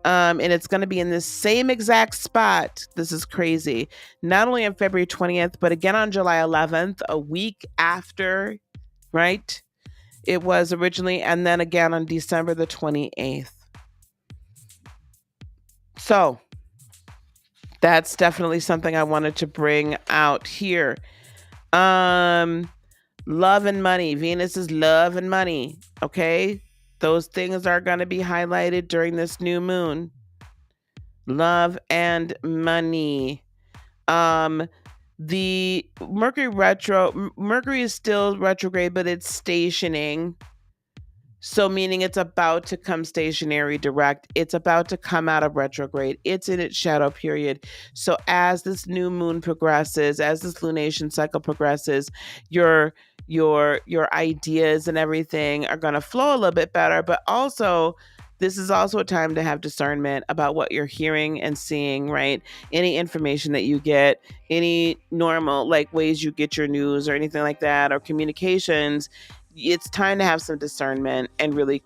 And it's going to be in the same exact spot. This is crazy. Not only on February 20th, but again on July 11th, a week after, right? It was originally, and then again on December the 28th. So that's definitely something I wanted to bring out here. Love and money. Venus is love and money. Okay. Those things are going to be highlighted during this new moon. Love and money. The Mercury Retro, Mercury is still retrograde, but it's stationing. So meaning it's about to come stationary direct. It's about to come out of retrograde. It's in its shadow period. So as this new moon progresses, as this lunation cycle progresses, your ideas and everything are going to flow a little bit better. But also, this is also a time to have discernment about what you're hearing and seeing, right? Any information that you get, any normal ways you get your news or anything like that, or communications. It's time to have some discernment and really,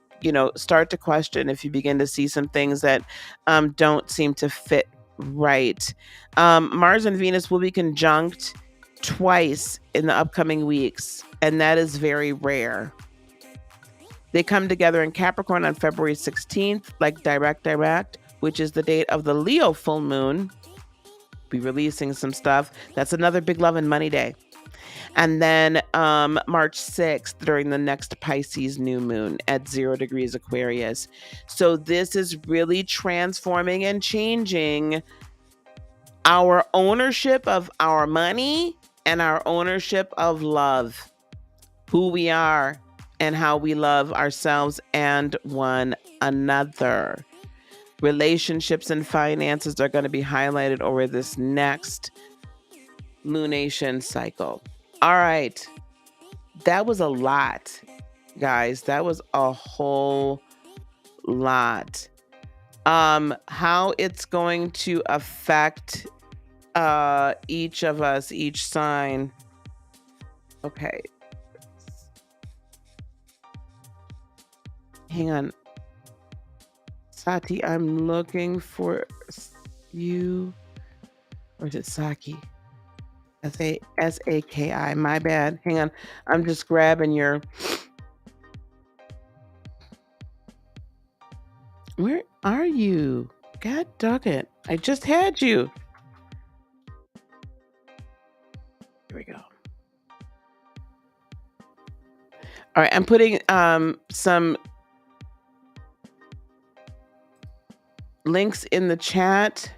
start to question if you begin to see some things that don't seem to fit right. Mars and Venus will be conjunct twice in the upcoming weeks, and that is very rare. They come together in Capricorn on February 16th, direct, which is the date of the Leo full moon. Be releasing some stuff. That's another big love and money day. And then March 6th, during the next Pisces new moon at 0 degrees Aquarius. So this is really transforming and changing our ownership of our money and our ownership of love, who we are and how we love ourselves and one another. Relationships and finances are going to be highlighted over this next lunation cycle. All right. That was a lot, guys. That was a whole lot. How it's going to affect each of us, each sign. Okay. Hang on. Sati, I'm looking for you. Or is it Saki? S-A-K-I. My bad. Hang on. I'm just grabbing your... Where are you? God dog it. I just had you. Here we go. All right. I'm putting some links in the chat.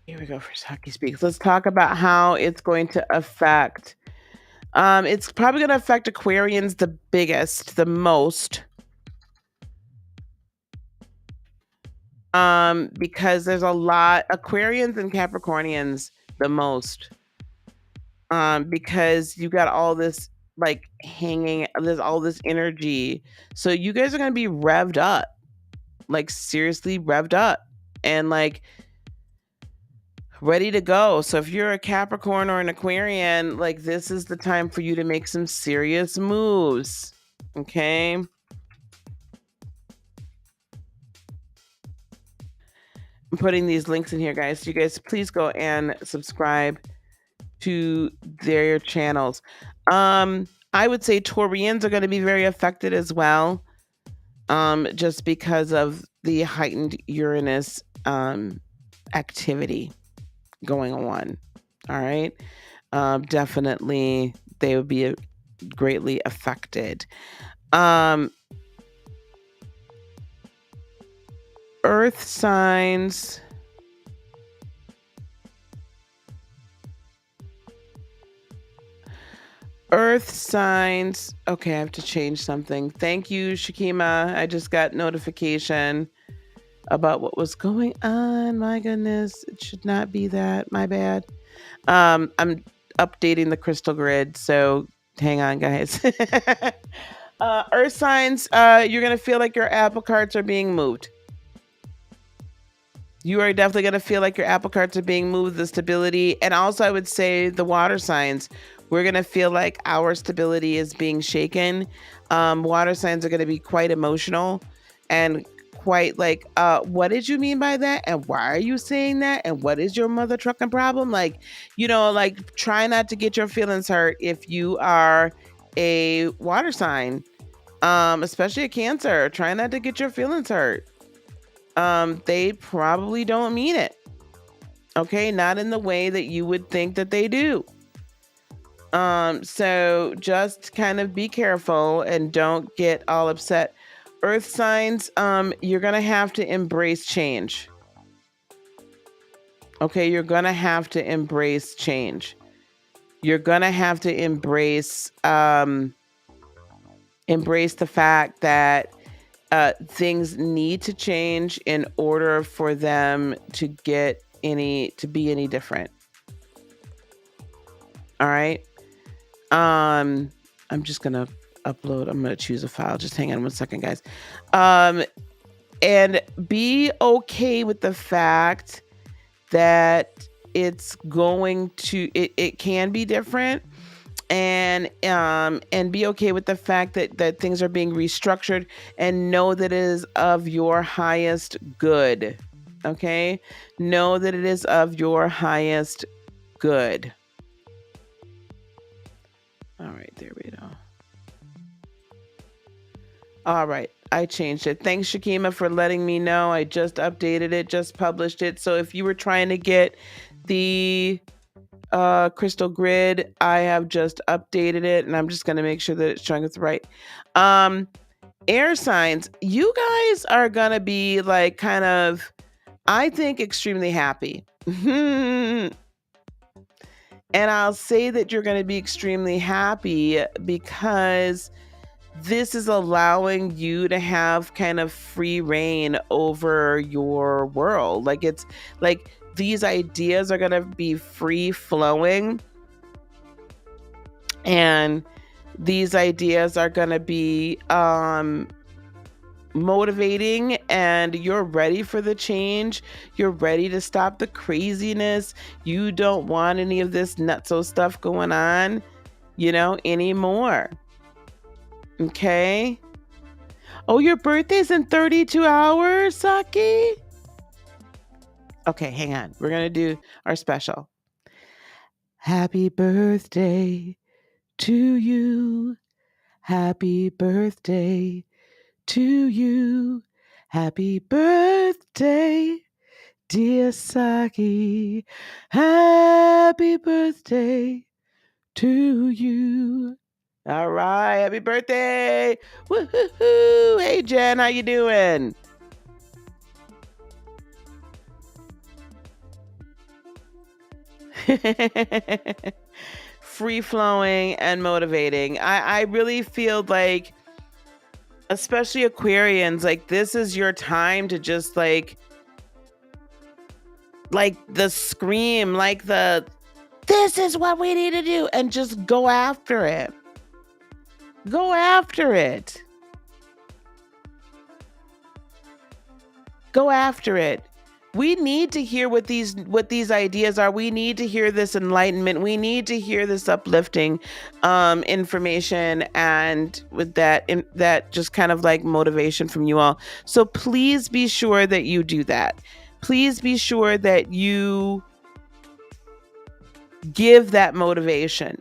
Here we go for Saki Speaks. Let's talk about how it's going to affect. It's probably going to affect Aquarians the biggest, the most. Because there's a lot, Aquarians and Capricornians the most. Because you got all this like hanging, there's all this energy. So you guys are going to be revved up, like seriously revved up and like ready to go. So if you're a Capricorn or an Aquarian, like this is the time for you to make some serious moves. Okay. I'm putting these links in here, guys. So you guys please go and subscribe to their channels. I would say Taurians are going to be very affected as well. Just because of the heightened Uranus activity going on. All right. Definitely they would be greatly affected. Earth signs. Earth signs. Okay, I have to change something. Thank you, Shakima. I just got notification about what was going on. My goodness, it should not be that. My bad. I'm updating the crystal grid, so hang on, guys. Earth signs, you're going to feel like your apple carts are being moved. You are definitely going to feel like your apple carts are being moved, the stability. And also I would say the water signs, we're going to feel like our stability is being shaken. Water signs are going to be quite emotional and quite like, what did you mean by that? And why are you saying that? And what is your mother trucking problem? Like, you know, like try not to get your feelings hurt if you are a water sign, especially a Cancer. Try not to get your feelings hurt. They probably don't mean it. Okay, not in the way that you would think that they do. So just kind of be careful and don't get all upset. Earth signs, you're going to have to embrace change. Okay, you're going to have to embrace change. You're going to have to embrace the fact that things need to change in order for them to be any different. All right. I'm just gonna upload. I'm gonna choose a file. Just hang on one second, guys. And be okay with the fact that it's going to it can be different. And be okay with the fact that things are being restructured, and know that it is of your highest good. Okay? Know that it is of your highest good. All right, there we go. All right, I changed it. Thanks, Shakima, for letting me know. I just updated it, just published it. So if you were trying to get the crystal grid, I have just updated it, and I'm just going to make sure that it's showing us right. Air signs, you guys are going to be like kind of, I think, extremely happy. And I'll say that you're going to be extremely happy because this is allowing you to have kind of free reign over your world. Like it's like these ideas are going to be free flowing, and these ideas are going to be motivating, and you're ready for the change. You're ready to stop the craziness. You don't want any of this nutso stuff going on, anymore. Okay. Oh, your birthday's in 32 hours, Saki? Okay, hang on. We're going to do our special. Happy birthday to you. Happy birthday to you. Happy birthday, dear Saki. Happy birthday to you. All right, happy birthday. Woo-hoo-hoo. Hey, Jen, how you doing? Free flowing and motivating. I really feel like, especially Aquarians, like this is your time to just like the scream, like this is what we need to do, and just go after it. Go after it. Go after it. We need to hear what these ideas are. We need to hear this enlightenment. We need to hear this uplifting information, and with that just kind of like motivation from you all. So please be sure that you do that. Please be sure that you give that motivation,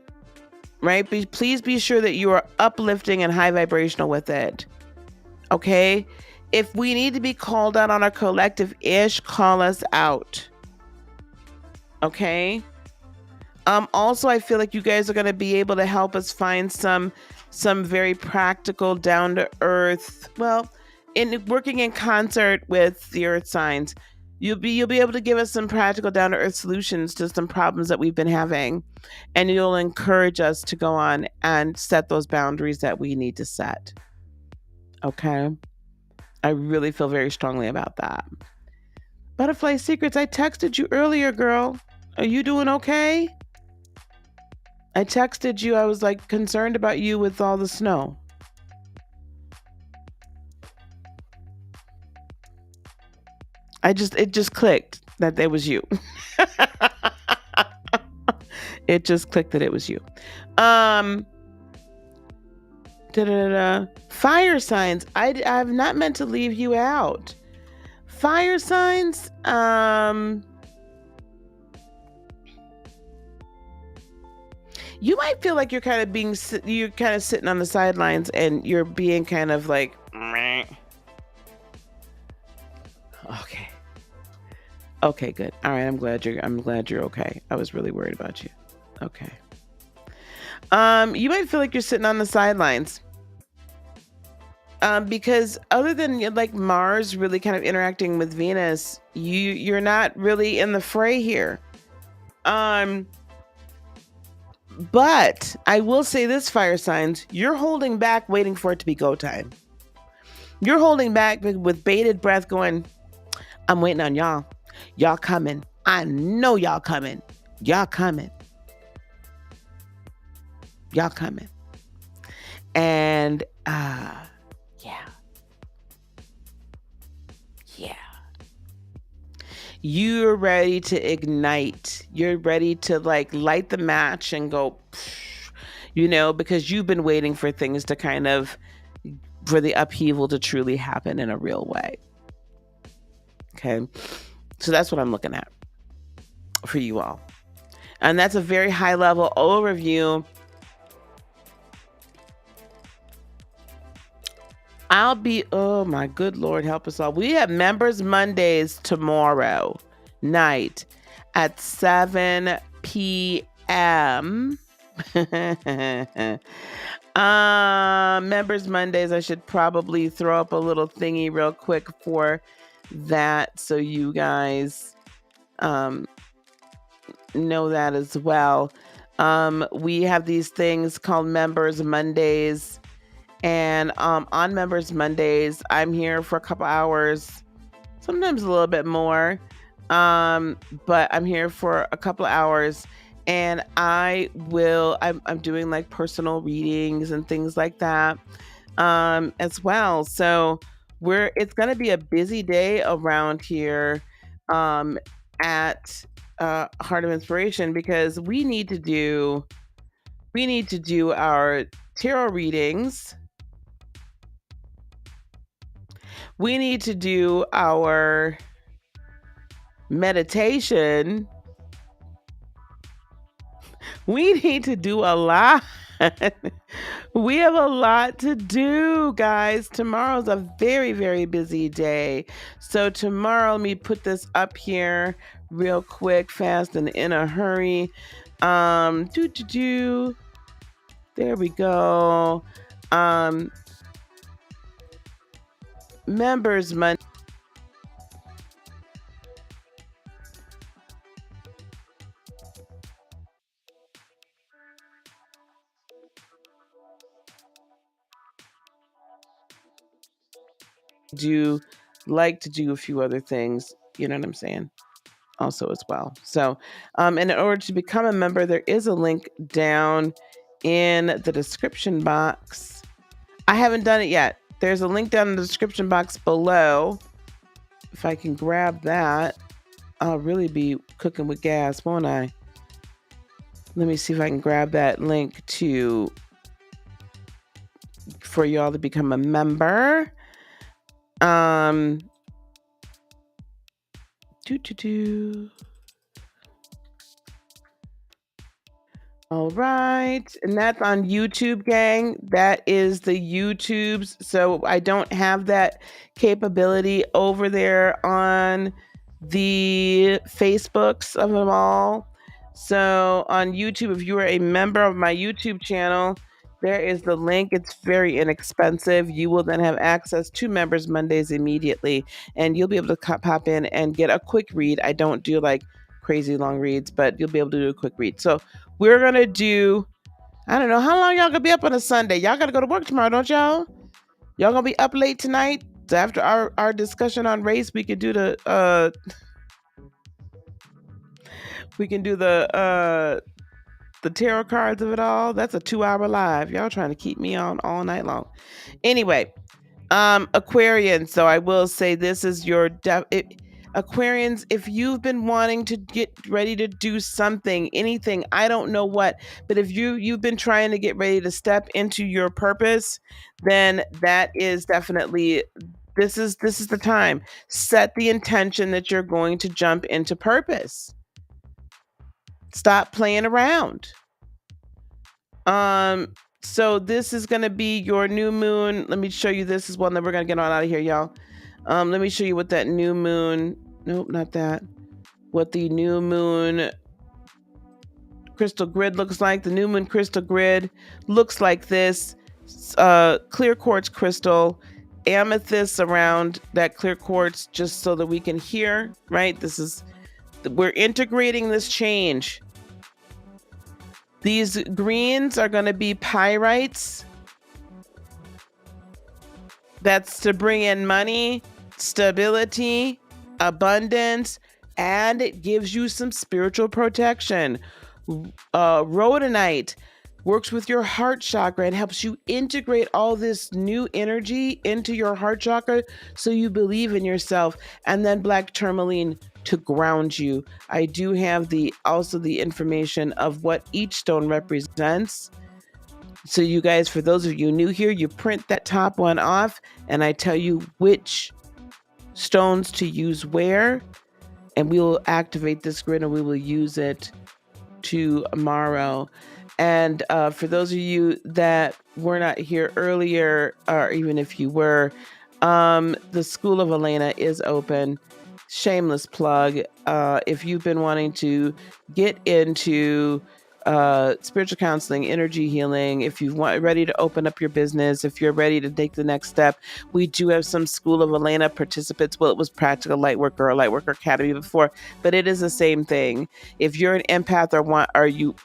right? Please be sure that you are uplifting and high vibrational with it. Okay? If we need to be called out on our collective ish, call us out. Okay? Also, I feel like you guys are going to be able to help us find some very practical, down to earth, in working in concert with the earth signs. You'll be able to give us some practical, down to earth solutions to some problems that we've been having, and you'll encourage us to go on and set those boundaries that we need to set. Okay? I really feel very strongly about that. Butterfly Secrets, I texted you earlier, girl. Are you doing okay? I texted you. I was like concerned about you with all the snow. It just clicked that it was you. It just clicked that it was you. Fire signs. I've not meant to leave you out. Fire signs. You might feel like you're kind of sitting on the sidelines, and you're being kind of like, meh. Okay, good. All right, I'm glad you're okay. I was really worried about you. Okay. You might feel like you're sitting on the sidelines. Because other than like Mars really kind of interacting with Venus, you're not really in the fray here. But I will say this, fire signs, you're holding back, waiting for it to be go time. You're holding back with bated breath, going, I'm waiting on y'all. Y'all coming. I know y'all coming. Y'all coming. Y'all coming. And yeah. You're ready to ignite. You're ready to like light the match and go, because you've been waiting for things to kind of, for the upheaval to truly happen in a real way. Okay. So that's what I'm looking at for you all. And that's a very high level overview. Oh my good Lord, help us all. We have Members Mondays tomorrow night at 7 p.m. Members Mondays, I should probably throw up a little thingy real quick for that, so you guys know that as well. We have these things called Members Mondays. And on Members Mondays, I'm here for a couple hours, sometimes a little bit more. But I'm here for a couple of hours, and I'm doing like personal readings and things like that as well. So it's going to be a busy day around here um, at Heart of Inspiration, because we need to do our tarot readings. We need to do our meditation. We need to do a lot. We have a lot to do, guys. Tomorrow's a very, very busy day. So tomorrow, let me put this up here real quick, fast, and in a hurry. There we go. Members Monday. Do like to do a few other things, you know what I'm saying? Also as well. So, and in order to become a member, there is a link down in the description box. I haven't done it yet. There's a link down in the description box below. If I can grab that, I'll really be cooking with gas, won't I? Let me see if I can grab that link for y'all to become a member. All right. And that's on YouTube, gang. That is the YouTubes. So I don't have that capability over there on the Facebooks of them all. So on YouTube, if you are a member of my YouTube channel, there is the link. It's very inexpensive. You will then have access to Members Mondays immediately, and you'll be able to pop in and get a quick read. I don't do like crazy long reads, but you'll be able to do a quick read. So we're going to do, I don't know, how long y'all going to be up on a Sunday? Y'all got to go to work tomorrow, don't y'all? Y'all going to be up late tonight? So after our discussion on race, we can do the tarot cards of it all. That's a 2-hour live. Y'all trying to keep me on all night long. Anyway, Aquarian. So I will say this is your Aquarians, if you've been wanting to get ready to do something, anything, I don't know what, but if you've been trying to get ready to step into your purpose, then that is definitely this is the time. Set the intention that you're going to jump into purpose. Stop playing around. So this is going to be your new moon. Let me show you. This is one that we're going to get on out of here, y'all. Let me show you what that new moon, nope, not that. What the new moon crystal grid looks like. The new moon crystal grid looks like this. Clear quartz crystal, amethyst around that clear quartz, just so that we can hear, right? We're integrating this change. These greens are going to be pyrites. That's to bring in money, stability, abundance, and it gives you some spiritual protection. Rhodonite works with your heart chakra and helps you integrate all this new energy into your heart chakra so you believe in yourself. And then black tourmaline to ground you. I do have also the information of what each stone represents. So you guys, for those of you new here, you print that top one off and I tell you which stones to use where, and we will activate this grid and we will use it tomorrow. And for those of you that were not here earlier, or even if you were, the School of Elena is open. Shameless plug. If you've been wanting to get into spiritual counseling, energy healing. If you want ready to open up your business, if you're ready to take the next step, we do have some School of Elena participants. Well, it was Practical Lightworker or Lightworker Academy before, but it is the same thing. If you're an empath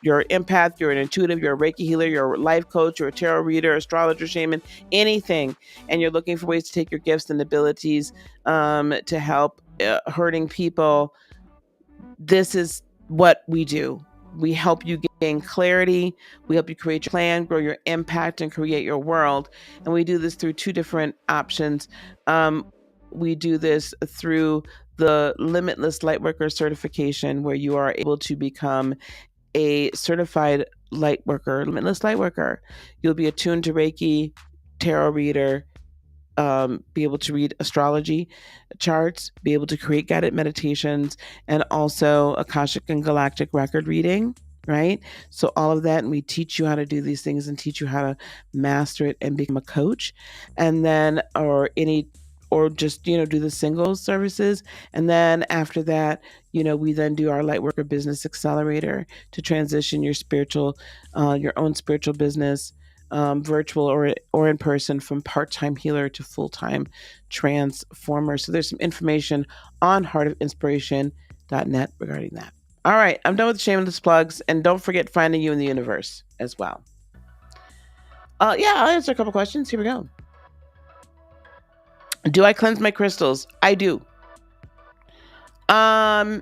you're an empath, you're an intuitive, you're a Reiki healer, you're a life coach, you're a tarot reader, astrologer, shaman, anything, and you're looking for ways to take your gifts and abilities to help hurting people, this is what we do. We help you gain clarity. We help you create your plan, grow your impact, and create your world. And we do this through two different options. We do this through the Limitless Lightworker certification, where you are able to become a certified Limitless Lightworker. You'll be attuned to Reiki, tarot reader, be able to read astrology charts, be able to create guided meditations, and also Akashic and Galactic record reading, right? So all of that, and we teach you how to do these things and teach you how to master it and become a coach. And then, or just, do the singles services. And then after that, we then do our Lightworker Business Accelerator to transition your own spiritual business, virtual or in person, from part-time healer to full-time transformer. So there's some information on heartofinspiration.net regarding that. All right, I'm done with the shameless plugs, and don't forget finding you in the universe as well. Yeah, I'll answer a couple questions. Here we go. Do I cleanse my crystals? I do. I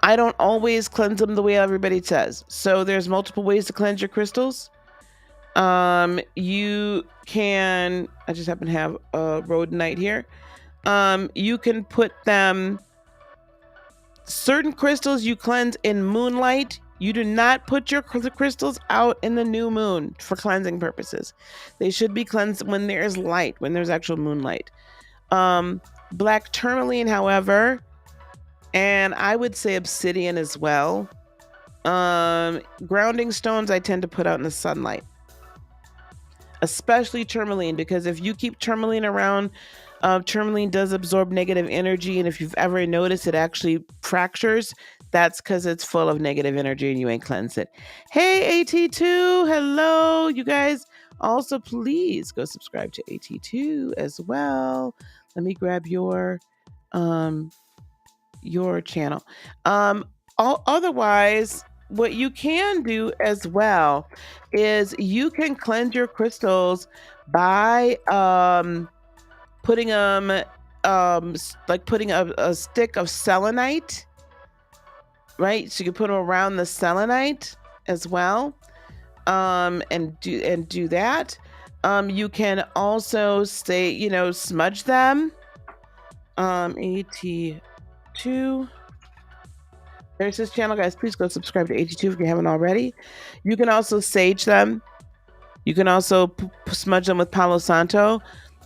don't always cleanse them the way everybody says. So there's multiple ways to cleanse your crystals. You can, I just happen to have a rhodonite here. You can put them, certain crystals you cleanse in moonlight. You do not put your crystals out in the new moon for cleansing purposes. They should be cleansed when there's light, when there's actual moonlight. Black tourmaline, however, and I would say obsidian as well. Grounding stones I tend to put out in the sunlight, especially tourmaline, because if you keep tourmaline around, tourmaline does absorb negative energy, and if you've ever noticed it actually fractures, that's because it's full of negative energy and you ain't cleansed it. Hey, AT2, hello, you guys. Also, please go subscribe to AT2 as well. Let me grab your channel. Otherwise, what you can do as well is you can cleanse your crystals by putting them, like putting a stick of selenite, right? So you can put them around the selenite as well, and do that. You can also smudge them. AT2. There's this channel, guys. Please go subscribe to AT2 if you haven't already. You can also sage them. You can also smudge them with Palo Santo.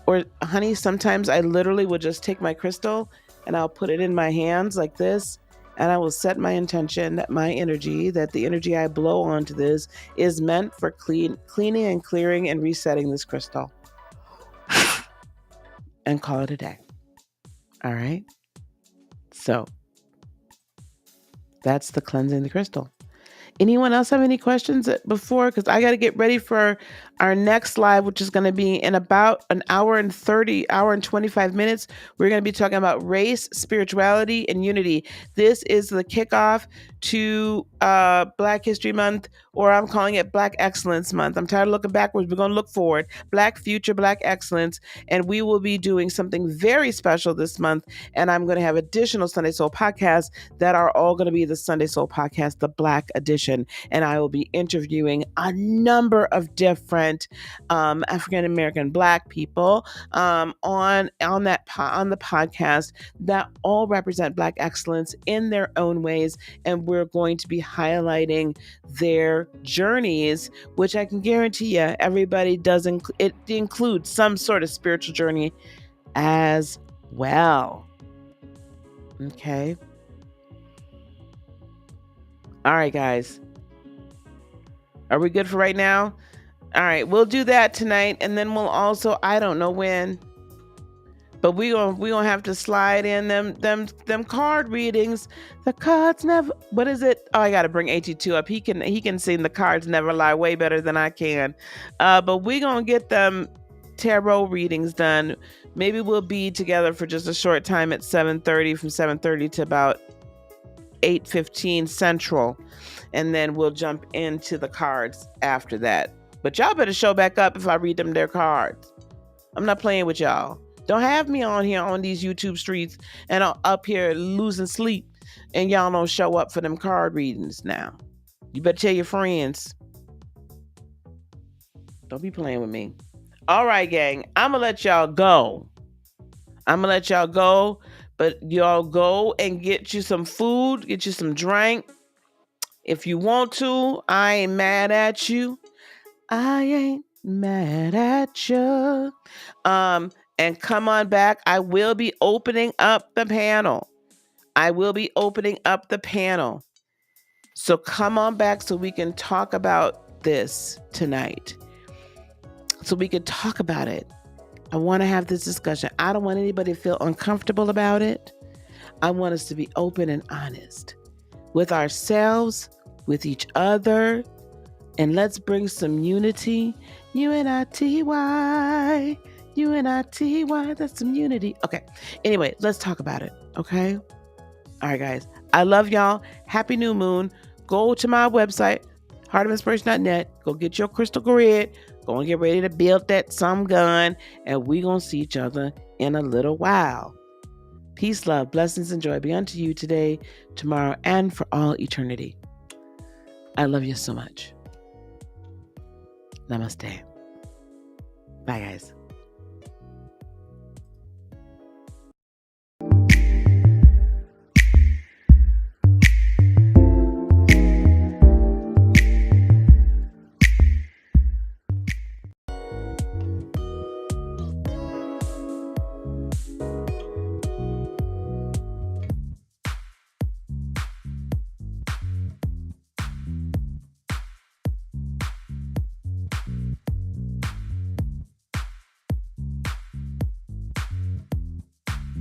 Or, honey, sometimes I literally would just take my crystal and I'll put it in my hands like this. And I will set my intention that the energy I blow onto this is meant for cleaning and clearing and resetting this crystal. And call it a day. All right? So that's the cleansing the crystal. Anyone else have any questions before? Because I got to get ready for our next live, which is going to be in about an hour and 25 minutes. We're going to be talking about race, spirituality, and unity. This is the kickoff to Black History Month, or I'm calling it Black Excellence Month. I'm tired of looking backwards. We're going to look forward. Black Future, Black Excellence. And we will be doing something very special this month. And I'm going to have additional Sunday Soul podcasts that are all going to be the Sunday Soul podcast, the Black edition. And I will be interviewing a number of different African American Black people on the podcast that all represent Black excellence in their own ways, and we're going to be highlighting their journeys, which I can guarantee you everybody it includes some sort of spiritual journey as well. Okay. All right, guys. Are we good for right now? All right, we'll do that tonight. And then we'll also, I don't know when, But we gonna have to slide in them card readings. The cards never. What is it? Oh, I gotta bring AT2 up. He can sing The Cards Never Lie way better than I can. But we gonna get them tarot readings done. Maybe we'll be together for just a short time at 7:30, from 7:30 to about 8:15 Central, and then we'll jump into the cards after that. But y'all better show back up if I read them their cards. I'm not playing with y'all. Don't have me on here on these YouTube streets and up here losing sleep, and y'all don't show up for them card readings now. You better tell your friends. Don't be playing with me. All right, gang. I'm going to let y'all go. But y'all go and get you some food, get you some drink. If you want to, I ain't mad at you. I ain't mad at you. And come on back. I will be opening up the panel. So come on back so we can talk about this tonight. So we can talk about it. I want to have this discussion. I don't want anybody to feel uncomfortable about it. I want us to be open and honest with ourselves, with each other, and let's bring some unity. UNITY. UNITY. That's some unity. Okay. Anyway, let's talk about it. Okay. All right, guys. I love y'all. Happy new moon. Go to my website, heartofinspiration.net. Go get your crystal grid. Go and get ready to build that some gun. And we going to see each other in a little while. Peace, love, blessings, and joy be unto you today, tomorrow, and for all eternity. I love you so much. Namaste. Bye, guys.